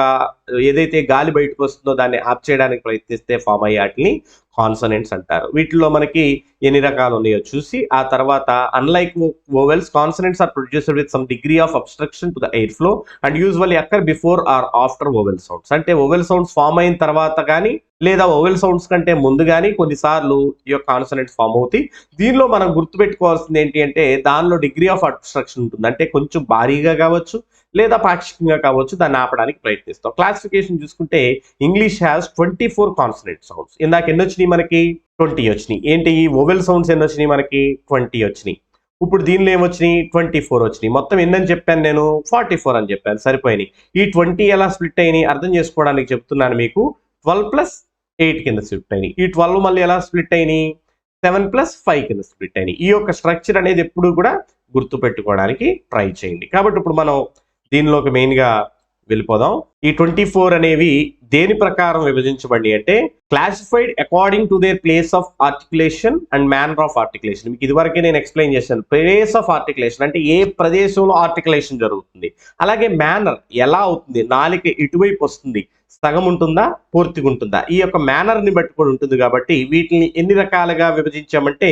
ఏదైతే గాలి బయటకు వస్తుందో దాన్ని ఆప్ చేయడానికి ప్రయత్నిస్తే ఫామ్ అయ్యే వాటిని కాన్సనెంట్స్ అంటారు. వీటిలో మనకి ఎన్ని రకాలు ఉన్నాయో చూసి ఆ తర్వాత unlike vowels, consonants are produced with some degree of obstruction to the air flow and usually occur before or after vowel sounds. అంటే వోవెల్ సౌండ్స్ ఫామ్ అయిన తర్వాత కానీ లేదా వోవెల్ సౌండ్స్ కంటే ముందు కానీ కొన్నిసార్లు ఈ యొక్క కాన్సనెంట్స్ ఫామ్ అవుతాయి. దీనిలో మనం గుర్తుపెట్టుకోవాల్సింది ఏంటి అంటే దానిలో డిగ్రీ ఆఫ్ అబ్స్ట్రక్షన్ ఉంటుంది. అంటే కొంచెం భారీగా కావచ్చు లేదా పాక్షికంగా కావచ్చు, దాన్ని ఆపడానికి ప్రయత్నిస్తాం. క్లాసిఫికేషన్ చూసుకుంటే ఇంగ్లీష్ హ్యాస్ 24 కాన్సనెంట్ సౌండ్స్. ఇందాక ఎన్ని వచ్చినాయి మనకి? 20 వచ్చినాయి. ఏంటి ఈ వోవెల్ సౌండ్స్ ఎన్ని వచ్చినాయి మనకి? 20 వచ్చినాయి. ఇప్పుడు దీనిలో ఏమొచ్చినాయి? 24 వచ్చినాయి. మొత్తం ఎన్నని చెప్పాను నేను? 44 అని చెప్పాను. సరిపోయినాయి. ఈ 20 ఎలా స్ప్లిట్ అయినాయి అర్థం చేసుకోవడానికి చెప్తున్నాను మీకు. 12 ప్లస్ 8 కింద స్ప్లిట్ అయినాయి. ఈ 12 మళ్ళీ ఎలా స్ప్లిట్ అయినాయి? 7 ప్లస్ 5 కింద స్ప్లిట్ అయినాయి. ఈ యొక్క స్ట్రక్చర్ అనేది ఎప్పుడు కూడా గుర్తుపెట్టుకోవడానికి ట్రై చేయండి. కాబట్టి ఇప్పుడు మనం దీనిలోకి మెయిన్గా వెళ్ళిపోదాం. ఈ 24 అనేవి దేని ప్రకారం విభజించబడి అంటే classified according to their place of articulation and manner of articulation. మీకు ఇదివరకే నేను ఎక్స్ప్లెయిన్ చేశాను. ప్లేస్ ఆఫ్ ఆర్టికులేషన్ అంటే ఏ ప్రదేశంలో ఆర్టికులేషన్ జరుగుతుంది, అలాగే మ్యానర్ ఎలా అవుతుంది, నాలిక ఇటువైపు వస్తుంది, సగం ఉంటుందా పూర్తిగా ఉంటుందా, ఈ యొక్క మేనర్ ని బట్టి కూడా ఉంటుంది. కాబట్టి వీటిని ఎన్ని రకాలుగా విభజించామంటే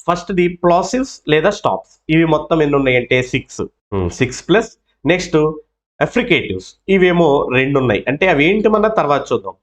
ఫస్ట్ ది ప్లాసివ్స్ లేదా స్టాప్స్. ఇవి మొత్తం ఎన్ని ఉన్నాయంటే 6 ప్లస్ నెక్స్ట్ ఫ్రికేటివ్స్ ఇవేమో 2 ఉన్నాయి. అంటే అవి ఏంటి మన తర్వాత చూద్దాం.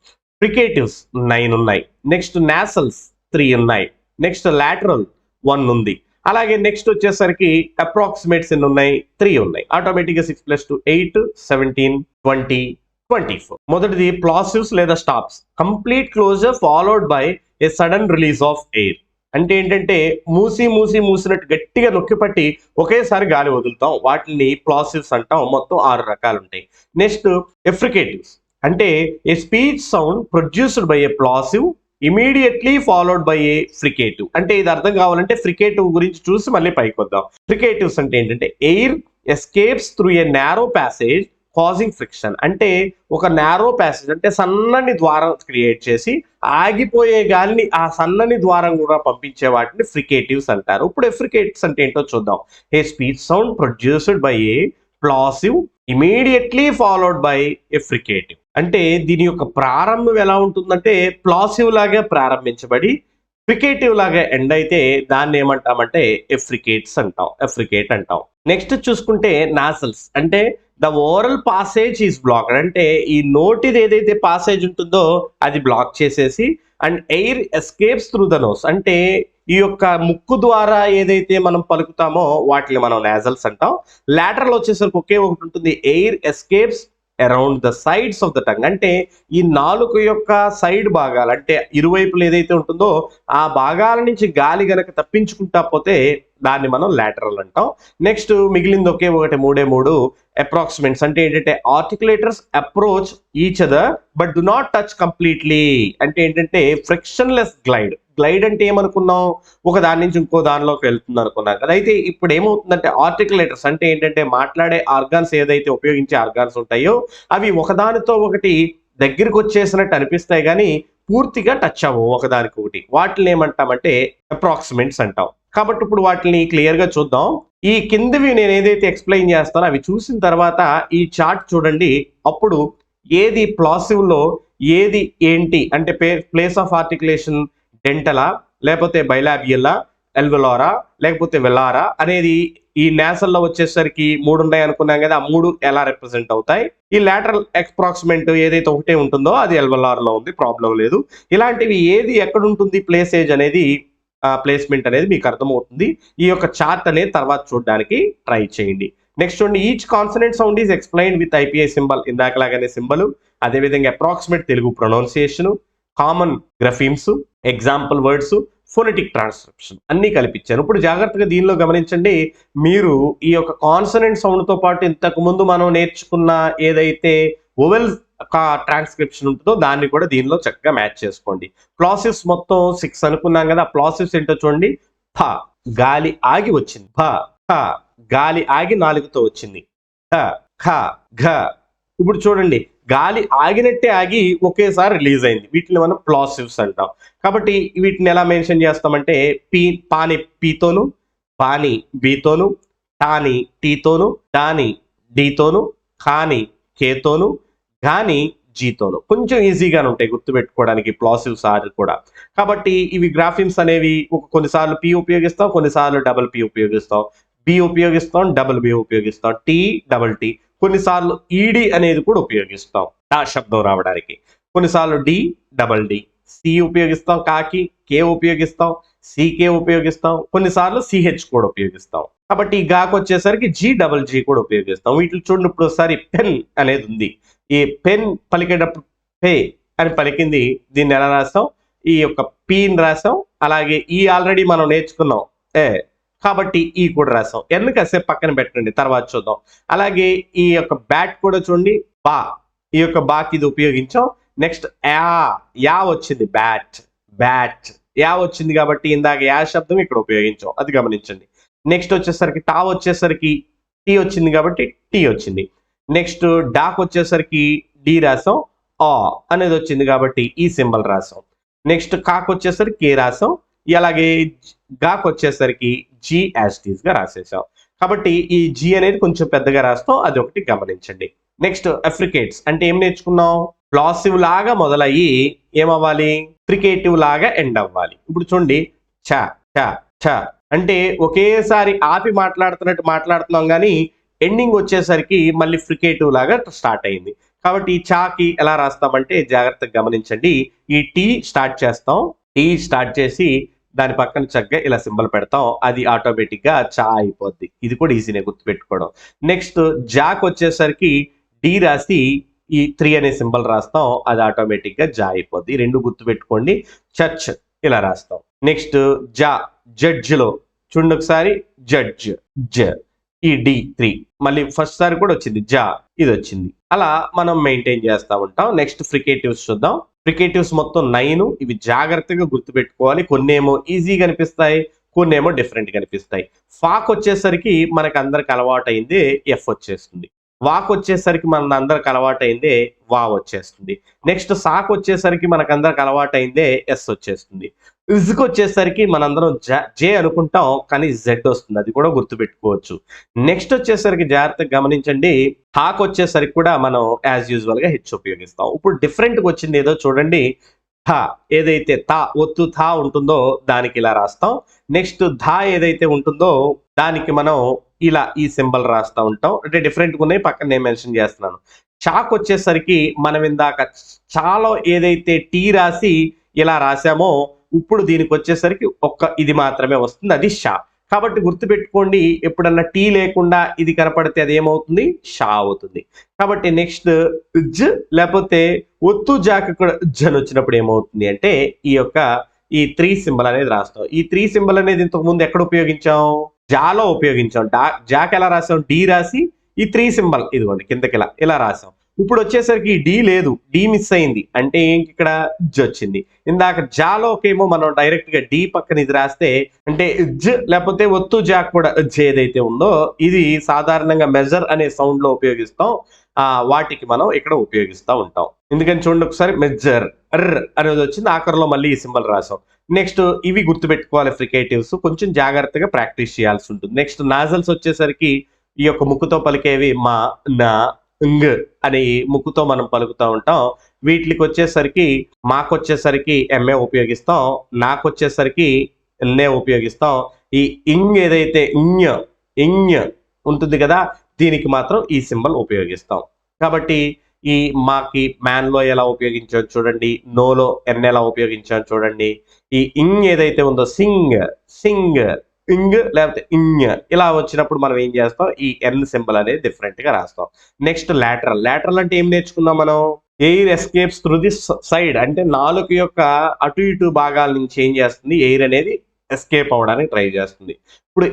ఫ్రికేటివ్స్ 9 ఉన్నాయి. నెక్స్ట్ నాసల్స్ 3 ఉన్నాయి. నెక్స్ట్ లాటరల్ 1 ఉంది. అలాగే నెక్స్ట్ వచ్చేసరికి అప్రాక్సిమేట్స్ ఎన్ని ఉన్నాయి? 3 ఉన్నాయి. ఆటోమేటిక్గా 6 ప్లస్ 2 8 17 20 24. మొదటిది ప్లాసివ్స్ లేదా stops. Complete closure followed by a sudden release of air. అంటే ఏంటంటే మూసినట్టు గట్టిగా నొక్కిపట్టి ఒకేసారి గాలి వదులుతాం. వాటిని ప్లాసివ్స్ అంటాం. మొత్తం 6 రకాలు ఉంటాయి. నెక్స్ట్ ఎఫ్రికేటివ్స్ అంటే a speech sound produced by a plosive immediately followed by a fricative. అంటే ఇది అర్థం కావాలంటే ఫ్రికేటివ్ గురించి చూసి మళ్ళీ పైకి వద్దాం. ఫ్రికేటివ్స్ అంటే ఏంటంటే air escapes through a narrow passage causing friction. అంటే ఒక నారో ప్యాసేజ్ అంటే సన్నని ద్వారం క్రియేట్ చేసి ఆగిపోయే గాలిని ఆ సన్నని ద్వారం కూడా పంపించే వాటిని ఫ్రికేటివ్స్ అంటారు. ఇప్పుడు ఎఫ్రికేటివ్స్ అంటే ఏంటో చూద్దాం. A speech sound produced by a plosive immediately followed by a fricative. అంటే దీని యొక్క ప్రారంభం ఎలా ఉంటుందంటే ప్లాసివ్ లాగా ప్రారంభించబడి ఫ్రికేటివ్ లాగా ఎండ్ అయితే దాన్ని ఏమంటామంటే ఎఫ్రికేట్ అంటాం. నెక్స్ట్ చూసుకుంటే నాసల్స్ అంటే the oral passage is blocked. అంటే ఈ నోటిది ఏదైతే పాసేజ్ ఉంటుందో అది బ్లాక్ చేసేసి and air escapes through the nose. అంటే ఈ యొక్క ముక్కు ద్వారా ఏదైతే మనం పలుకుతామో వాటిని మనం నాజల్స్ అంటాం. లాటరల్ వచ్చేసరికి ఒకే ఒకటి ఉంటుంది. Air escapes around the sides of the tongue. అంటే ఈ నాలుక యొక్క సైడ్ భాగాలు అంటే ఇరువైపులు ఏదైతే ఉంటుందో ఆ భాగాల నుంచి గాలి గనక తప్పించుకుంటా పోతే దాన్ని మనం లాటరల్ అంటాం. నెక్స్ట్ మిగిలింది ఒకే ఒకటి 3 అప్రాక్సిమేట్స్. అంటే ఏంటంటే articulators approach each other but do not touch completely. అంటే ఏంటంటే ఫ్రిక్షన్లెస్ గ్లైడ్ అంటే ఏమనుకున్నాం? ఒక దాని నుంచి ఇంకో దానిలోకి వెళ్తుంది అనుకున్నాం కదా. అయితే ఇప్పుడు ఏమవుతుందంటే ఆర్టికులేటర్స్ అంటే ఏంటంటే మాట్లాడే ఆర్గాన్స్ ఏదైతే ఉపయోగించే ఆర్గాన్స్ ఉంటాయో అవి ఒకదానితో ఒకటి దగ్గరికి వచ్చేసినట్టు అనిపిస్తాయి కానీ పూర్తిగా టచ్ అవ్వవు ఒకదానికొకటి. వాటిని ఏమంటామంటే అప్రాక్సిమేట్స్ అంటాం. కాబట్టి ఇప్పుడు వాటిని క్లియర్ గా చూద్దాం. ఈ కిందవి నేను ఏదైతే ఎక్స్ప్లెయిన్ చేస్తానో అవి చూసిన తర్వాత ఈ చార్ట్ చూడండి. అప్పుడు ఏది ప్లాసివ్ లో ఏది ఏంటి అంటే ప్లేస్ ఆఫ్ ఆర్టికులేషన్ డెంటలా లేకపోతే బైలాబియల్లా ఎల్వెలారా లేకపోతే వెలారా అనేది ఈ నేసల్లో వచ్చేసరికి 3 ఉన్నాయి అనుకున్నాం కదా. ఆ 3 ఎలా రిప్రజెంట్ అవుతాయి? ఈ లాటరల్ అప్రాక్సిమేట్ ఏదైతే ఒకటే ఉంటుందో అది ఎల్వెలార్ లో ఉంది, ప్రాబ్లం లేదు. ఇలాంటివి ఏది ఎక్కడ ఉంటుంది ప్లేసేజ్ అనేది ప్లేస్మెంట్ అనేది మీకు అర్థమవుతుంది. ఈ యొక్క చార్ట్ అనేది తర్వాత చూడడానికి ట్రై చేయండి. నెక్స్ట్ చూడండి. Each consonant sound is explained with IPA symbol. ఇందాకలాగానే సింబల్, అదేవిధంగా approximate Telugu pronunciation, common graphemes, example words, phonetic transcription అన్ని కల్పించాను. ఇప్పుడు జాగ్రత్తగా దీనిలో గమనించండి. మీరు ఈ యొక్క కాన్సనెంట్ సౌండ్ తో పాటు ఇంతకు ముందు మనం నేర్చుకున్న ఏదైతే వొవెల్ ట్రాన్స్క్రిప్షన్ ఉంటుందో దాన్ని కూడా దీనిలో చక్కగా మ్యాచ్ చేసుకోండి. ప్లాసివ్స్ మొత్తం 6 అనుకున్నాం కదా. ప్లాసివ్స్ ఏంటో చూడండి. ఫ గాలి ఆగి వచ్చింది, ఫ ఫ గాలి ఆగి నాలుగుతో వచ్చింది, ఠ ఖ ఘ. ఇప్పుడు చూడండి గాలి ఆగినట్టే ఆగి ఒకేసారి రిలీజ్ అయింది. వీటిని మనం ప్లాసివ్స్ అంటాం. కాబట్టి వీటిని ఎలా మెన్షన్ చేస్తామంటే పాని పీతోను, బాని బీతోను, టాని టీతోను, డాని డీతోను, ఖాని కేతోను, గాని జీతోను. కొంచెం ఈజీగానే ఉంటాయి గుర్తుపెట్టుకోవడానికి ప్లాసివ్స్ ఆర్ కూడా. కాబట్టి ఇవి గ్రాఫిమ్స్ అనేవి కొన్నిసార్లు పి ఉపయోగిస్తాం, కొన్నిసార్లు డబుల్ పి ఉపయోగిస్తాం, బి ఉపయోగిస్తాం, డబుల్ బి ఉపయోగిస్తాం, టీ డబుల్ టీ, కొన్నిసార్లు ఈడి అనేది కూడా ఉపయోగిస్తాం ఆ శబ్దం రావడానికి, కొన్నిసార్లు డి డబల్ డి, సి ఉపయోగిస్తాం, కాకి కే ఉపయోగిస్తాం, సికే ఉపయోగిస్తాం, కొన్నిసార్లు సిహెచ్ కూడా ఉపయోగిస్తాం. కాబట్టి ఈ గాకు వచ్చేసరికి జీ డబల్ జీ కూడా ఉపయోగిస్తాం. వీటిని చూడండి, ఇప్పుడు ఒకసారి పెన్ అనేది ఉంది. ఈ పెన్ పలికేటప్పుడు పే అని పలికింది, దీన్ని ఎలా రాస్తాం? ఈ యొక్క పీని రాసాం, అలాగే ఈ ఆల్రెడీ మనం నేర్చుకున్నాం ఏ, కాబట్టి ఈ కూడా రాసాం. ఎన్ కాసేపు పక్కన పెట్టండి, తర్వాత చూద్దాం. అలాగే ఈ యొక్క బ్యాట్ కూడా చూడండి, బా, ఈ యొక్క బాకి ఇది ఉపయోగించాం. నెక్స్ట్ యా వచ్చింది, బ్యాట్ బ్యాట్, యా వచ్చింది కాబట్టి ఇందాక యా శబ్దం ఇక్కడ ఉపయోగించాం, అది గమనించండి. నెక్స్ట్ వచ్చేసరికి టా వచ్చేసరికి టీ వచ్చింది కాబట్టి టీ వచ్చింది. నెక్స్ట్ డాక్ వచ్చేసరికి డి రాసాం, ఆ అనేది వచ్చింది కాబట్టి ఈ సింబల్ రాసాం. నెక్స్ట్ కాకు వచ్చేసరికి కే రాసాం, అలాగే గాకు వచ్చేసరికి జీ యాస్టీస్ గా రాసేసాం. కాబట్టి ఈ జీ అనేది కొంచెం పెద్దగా రాస్తాం, అది ఒకటి గమనించండి. నెక్స్ట్ అఫ్రికేట్స్ అంటే ఏం నేర్చుకున్నాం? ప్లాసివ్ లాగా మొదలయ్యి ఏమవ్వాలి? ఫ్రికేటివ్ లాగా ఎండ్ అవ్వాలి. ఇప్పుడు చూడండి, చ చ చ అంటే ఒకేసారి ఆపి మాట్లాడుతున్నట్టు మాట్లాడుతున్నాం కానీ ఎండింగ్ వచ్చేసరికి మళ్ళీ ఫ్రికేటివ్ లాగా స్టార్ట్ అయింది. కాబట్టి ఈ చాకి ఎలా రాస్తామంటే జాగ్రత్తగా గమనించండి. ఈ టీ స్టార్ట్ చేస్తాం, టీ స్టార్ట్ చేసి దాని పక్కన చక్కగా ఇలా సింబల్ పెడతాం, అది ఆటోమేటిక్ గా చా అయిపోద్ది. ఇది కూడా ఈజీనే గుర్తుపెట్టుకోవడం. నెక్స్ట్ జాక్ వచ్చేసరికి డి రాసి ఈ 3 అనే సింబల్ రాస్తాం, అది ఆటోమేటిక్ గా జా అయిపోద్ది. ఈ రెండు గుర్తుపెట్టుకోండి. చర్చ్ ఇలా రాస్తాం. నెక్స్ట్ జా, జడ్జ్ లో చూడండి ఒకసారి, జడ్జ్ జ, ఈ D3 మళ్ళీ ఫస్ట్ సారి కూడా వచ్చింది, జా ఇది వచ్చింది. అలా మనం మెయింటైన్ చేస్తూ ఉంటాం. నెక్స్ట్ ఫ్రికేటివ్స్ చూద్దాం. ఫ్రికేటివ్స్ మొత్తం 9, ఇవి జాగ్రత్తగా గుర్తుపెట్టుకోవాలి. కొన్ని ఏమో ఈజీగా అనిపిస్తాయి, కొన్ని ఏమో డిఫరెంట్ గా అనిపిస్తాయి. ఫాక్ వచ్చేసరికి మనకు అందరికి అలవాటు అయింది, ఎఫ్ వచ్చేస్తుంది. వాక్ వచ్చేసరికి మన అందరికి అలవాటు అయిందే, వా వచ్చేస్తుంది. నెక్స్ట్ సాక్ వచ్చేసరికి మనకు అందరికి అలవాటు అయిందే, ఎస్ వచ్చేస్తుంది. ఇజ్కి వచ్చేసరికి మనందరం జే అనుకుంటాం కానీ జెడ్ వస్తుంది, అది కూడా గుర్తుపెట్టుకోవచ్చు. నెక్స్ట్ వచ్చేసరికి జాగ్రత్తగా గమనించండి, హాక్ వచ్చేసరికి కూడా మనం యాజ్ యూజువల్ గా హెచ్ ఉపయోగిస్తాం. ఇప్పుడు డిఫరెంట్ గా వచ్చింది ఏదో చూడండి, థా ఏదైతే తా ఒత్తు థా ఉంటుందో దానికి ఇలా రాస్తాం. నెక్స్ట్ ధా ఏదైతే ఉంటుందో దానికి మనం ఇలా ఈ సింబల్ రాస్తూ ఉంటాం. అంటే డిఫరెంట్గా ఉన్నాయి, పక్కన నేను మెన్షన్ చేస్తున్నాను. చాక్ వచ్చేసరికి మనం ఇందాక చాలా ఏదైతే టీ రాసి ఇలా రాసామో ఇప్పుడు దీనికి వచ్చేసరికి ఒక్క ఇది మాత్రమే వస్తుంది, అది షా. కాబట్టి గుర్తుపెట్టుకోండి, ఎప్పుడన్నా టీ లేకుండా ఇది కనపడితే అది ఏమవుతుంది? షా అవుతుంది. కాబట్టి నెక్స్ట్ జ లేకపోతే ఒత్తు జాక్ కూడా జన్ వచ్చినప్పుడు ఏమవుతుంది అంటే ఈ 3 సింబల్ అనేది రాస్తాం. ఈ 3 సింబల్ అనేది ఇంతకు ముందు ఎక్కడ ఉపయోగించాం? జాలో ఉపయోగించాం. జాక్ ఎలా రాసాం? డి రాసి ఈ 3 సింబల్ ఇదిగోండి కిందకి ఇలా రాసాం. ఇప్పుడు వచ్చేసరికి డి లేదు, డి మిస్ అయింది అంటే ఏంటి? ఇక్కడ జ వచ్చింది. ఇందాక జాలోకేమో మనం డైరెక్ట్ గా డి పక్కన ఇది రాస్తే అంటే జ లేకపోతే ఒత్తు జాక్ కూడా జ ఏదైతే ఉందో ఇది సాధారణంగా మెజర్ అనే సౌండ్ లో ఉపయోగిస్తాం. వాటికి మనం ఇక్కడ ఉపయోగిస్తూ ఉంటాం. ఎందుకని చూడండి ఒకసారి, మెజర్ అర్ అనేది వచ్చింది, ఆఖరిలో మళ్ళీ ఈ సింబల్ రాసాం. నెక్స్ట్ ఇవి గుర్తుపెట్టుకోవాలి ఫ్రికేటివ్స్, కొంచెం జాగ్రత్తగా ప్రాక్టీస్ చేయాల్సి ఉంటుంది. నెక్స్ట్ నాజల్స్ వచ్చేసరికి ఈ యొక్క ముక్కుతో పలికేవి మా, నా, ఇంగ్ అని ముక్కుతో మనం పలుకుతూ ఉంటాం. వీటికి వచ్చేసరికి మాకొచ్చేసరికి ఎంఏ ఉపయోగిస్తాం, నాకొచ్చేసరికి ఎన్ఏ ఉపయోగిస్తాం. ఈ ఇంగ్ ఏదైతే ఇంగ్ ఉంటుంది కదా, దీనికి మాత్రం ఈ సింబల్ ఉపయోగిస్తాం. కాబట్టి ఈ మాకి మ్యాన్ లో ఎలా ఉపయోగించాం చూడండి, నోలో ఎన్ ఎలా ఉపయోగించాం చూడండి. ఈ ఇంగ్ ఏదైతే ఉందో సింగ్ ఇంగ్ లేకపోతే ఇంగ్ ఇలా వచ్చినప్పుడు మనం ఏం చేస్తాం? ఈ ఎన్ సింబల్ అనేది డిఫరెంట్ గా రాస్తాం. నెక్స్ట్ లాటరల్ అంటే ఏం నేర్చుకున్నాం మనం? Air escapes through the side, అంటే నాలుక యొక్క అటు ఇటు భాగాల నుంచి ఏం చేస్తుంది? ఎయిర్ అనేది ఎస్కేప్ అవడానికి ట్రై చేస్తుంది. ఇప్పుడు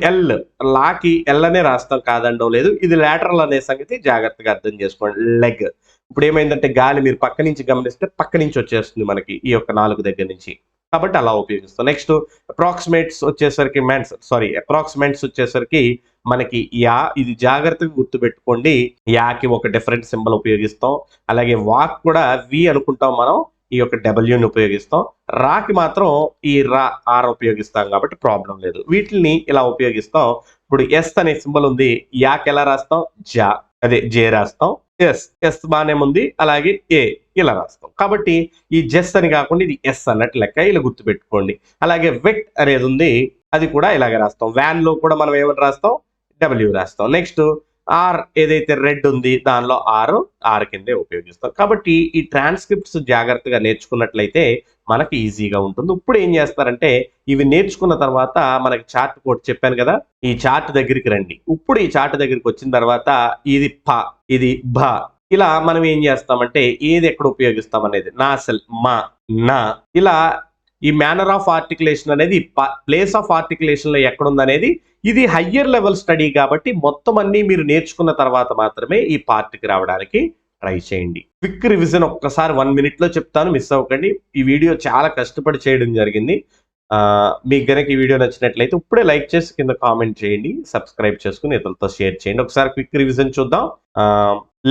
లాకి ఎల్ అనే రాస్తాం, కాదండం లేదు. ఇది లాటరల్ అనే సంగతి జాగ్రత్తగా అర్థం చేసుకోండి. లెగ్ ఇప్పుడు ఏమైందంటే గాలి మీరు పక్క నుంచి గమనిస్తే పక్క నుంచి వచ్చేస్తుంది మనకి ఈ యొక్క నాలుగు దగ్గర నుంచి, కాబట్టి అలా ఉపయోగిస్తాం. నెక్స్ట్ అప్రాక్సిమేట్స్ వచ్చేసరికి మనకి యా, ఇది జాగ్రత్తగా గుర్తుపెట్టుకోండి. యాకి ఒక డిఫరెంట్ సింబల్ ఉపయోగిస్తాం. అలాగే వాక్ కూడా వి అనుకుంటాం మనం, ఈ యొక్క డబ్ల్యూని ఉపయోగిస్తాం. రాకి మాత్రం ఈ ఆర్ ఉపయోగిస్తాం కాబట్టి ప్రాబ్లం లేదు. వీటిని ఇలా ఉపయోగిస్తాం. ఇప్పుడు ఎస్ అనే సింబల్ ఉంది. యాకి ఎలా రాస్తాం? జా, అదే జే రాస్తాం. ఎస్ బాగానే ఉంది. అలాగే ఏ ఇలా రాస్తాం. కాబట్టి ఈ జెస్ అని కాకుండా ఇది ఎస్ అన్నట్టు లెక్క, ఇలా గుర్తుపెట్టుకోండి. అలాగే వెట్ అనేది ఉంది, అది కూడా ఇలాగే రాస్తాం. వ్యాన్ లో కూడా మనం ఏమని రాస్తాం? డబ్ల్యూ రాస్తాం. నెక్స్ట్ ఆర్ ఏదైతే రెడ్ ఉంది దానిలో ఆర్ కిందే ఉపయోగిస్తాం. కాబట్టి ఈ ట్రాన్స్క్రిప్ట్స్ జాగ్రత్తగా నేర్చుకున్నట్లయితే మనకి ఈజీగా ఉంటుంది. ఇప్పుడు ఏం చేస్తారంటే ఇవి నేర్చుకున్న తర్వాత మనకి చార్ట్ కోడ్ చెప్పాను కదా, ఈ చార్ట్ దగ్గరికి రండి. ఇప్పుడు ఈ చార్ట్ దగ్గరికి వచ్చిన తర్వాత ఇది ప, ఇది భ, ఇలా మనం ఏం చేస్తామంటే ఏది ఎక్కడ ఉపయోగిస్తాం అనేది నాసెల్, మా, నా, ఇలా ఈ మేనర్ ఆఫ్ ఆర్టికులేషన్ అనేది ప్లేస్ ఆఫ్ ఆర్టికులేషన్ లో ఎక్కడుందనేది ఇది హయ్యర్ లెవెల్ స్టడీ కాబట్టి మొత్తం అన్ని మీరు నేర్చుకున్న తర్వాత మాత్రమే ఈ పార్ట్కి రావడానికి ట్రై చేయండి. క్విక్ రివిజన్ ఒక్కసారి 1 minute లో చెప్తాను, మిస్ అవ్వకండి. ఈ వీడియో చాలా కష్టపడి చేయడం జరిగింది. మీకు గనక ఈ వీడియో నచ్చినట్లయితే ఇప్పుడే లైక్ చేసి కింద కామెంట్ చేయండి, సబ్స్క్రైబ్ చేసుకుని ఇతరులతో షేర్ చేయండి. ఒకసారి క్విక్ రివిజన్ చూద్దాం.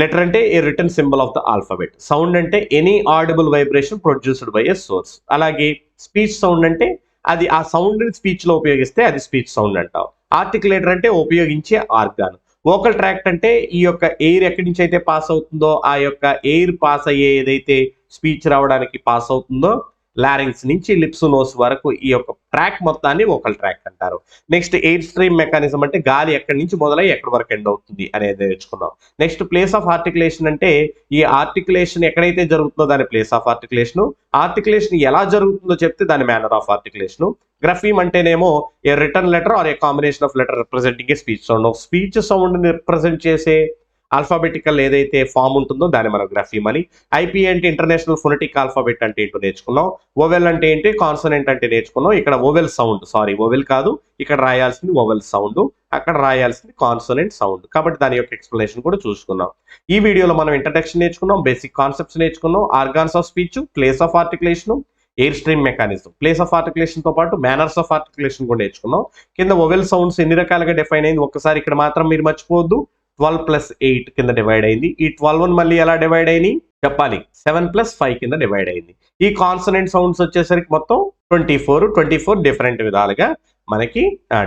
లెటర్ అంటే a written symbol of the alphabet. Sound అంటే any audible vibration produced by a source. అలాగే స్పీచ్ సౌండ్ అంటే అది ఆ సౌండ్ స్పీచ్ లో ఉపయోగిస్తే అది స్పీచ్ సౌండ్ అంటాం. ఆర్టికులేటర్ అంటే ఉపయోగించే ఆర్గాన్. వోకల్ ట్రాక్ట్ అంటే ఈ యొక్క ఎయిర్ ఎక్కడి నుంచి అయితే పాస్ అవుతుందో ఆ యొక్క ఎయిర్ పాస్ అయ్యే ఏదైతే స్పీచ్ రావడానికి పాస్ అవుతుందో లారింగ్స్ నుంచి లిప్స్ నోస్ వరకు ఈ యొక్క ట్రాక్ మొత్తాన్ని వోకల్ ట్రాక్ అంటారు. నెక్స్ట్ ఎయిర్ స్ట్రీమ్ మెకానిజం అంటే గాలి ఎక్కడి నుంచి మొదలై ఎక్కడి వరకు ఎండ్ అవుతుంది అనేది నేర్చుకున్నాం. నెక్స్ట్ ప్లేస్ ఆఫ్ ఆర్టికులేషన్ అంటే ఈ ఆర్టికులేషన్ ఎక్కడైతే జరుగుతుందో దాని ప్లేస్ ఆఫ్ ఆర్టికులేషన్. ఆర్టికులేషన్ ఎలా జరుగుతుందో చెప్తే దాని మేనర్ ఆఫ్ ఆర్టికులేషన్. గ్రఫీమ్ అంటేనేమో a written letter or a combination of letter representing a speech sound. Speech sound ని రిప్రజెంట్ చేసే ఆల్ఫాబెటికల్ ఏదైతే ఫామ్ ఉంటుందో దాన్ని మనం గ్రఫీమ్ అని. ఐపీ అంటే ఇంటర్నేషనల్ ఫొనెటిక్ ఆల్ఫాబెట్ అంటే ఏంటో నేర్చుకున్నాం. ఓవెల్ అంటే ఏంటి, కాన్సనెంట్ అంటే నేర్చుకున్నాం. ఇక్కడ ఓవెల్ సౌండ్, సారీ ఓవెల్ కాదు, ఇక్కడ రాయాల్సింది ఓవెల్ సౌండ్, అక్కడ రాయాల్సింది కాన్సనెంట్ సౌండ్. కాబట్టి దాని యొక్క ఎక్స్ప్లెనేషన్ కూడా చూసుకున్నాం. ఈ వీడియోలో మనం ఇంట్రడక్షన్ నేర్చుకున్నాం, బేసిక్ కాన్సెప్ట్స్ నేర్చుకున్నాం, organs of speech, place of articulation, air stream mechanism, place of articulation తో పాటు మేనర్స్ ఆఫ్ ఆర్టికులేషన్ కూడా నేర్చుకున్నాం. కింద ఓవెల్ సౌండ్స్ ఎన్ని రకాలుగా డిఫైన్ అయింది ఒక్కసారి ఇక్కడ మాత్రం మీరు మర్చిపోవద్దు. 12+8 కింద డివైడ్ అయింది. ఈ 12 మళ్ళీ ఎలా డివైడ్ అయింది చెప్పాలి, 7+5 కింద డివైడ్ అయింది. ఈ కాన్సనెంట్ సౌండ్స్ వచ్చేసరికి మొత్తం 24 డిఫరెంట్ విధాలుగా మనకి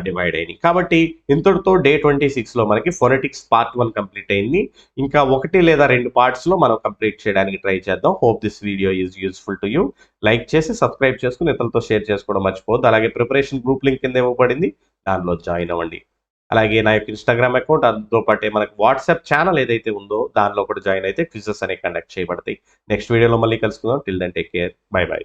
డివైడ్ అయింది. కాబట్టి ఇంతటితో డే 26 లో మనకి ఫొనెటిక్స్ పార్ట్ 1 కంప్లీట్ అయింది. ఇంకా 1 లేదా 2 పార్ట్స్ లో మనం కంప్లీట్ చేయడానికి ట్రై చేద్దాం. Hope this video is useful to you. Like చేసి సబ్స్క్రైబ్ చేసుకుని ఇతరులతో షేర్ చేసుకోవడం మర్చిపోవద్దు. అలాగే ప్రిపరేషన్ గ్రూప్ లింక్ కింద ఇవ్వబడింది, దానిలో జాయిన్ అవ్వండి. అలాగే నా యొక్క ఇన్స్టాగ్రామ్ అకౌంట్, అందుతో పాటే మనకు వాట్సాప్ ఛానల్ ఏదైతే ఉందో దానిలో కూడా జాయిన్ అయితే క్విజెస్ అనేవి కండక్ట్ చేయబడతాయి. నెక్స్ట్ వీడియోలో మళ్ళీ కలుసుకుందాం. Till then take care, bye by.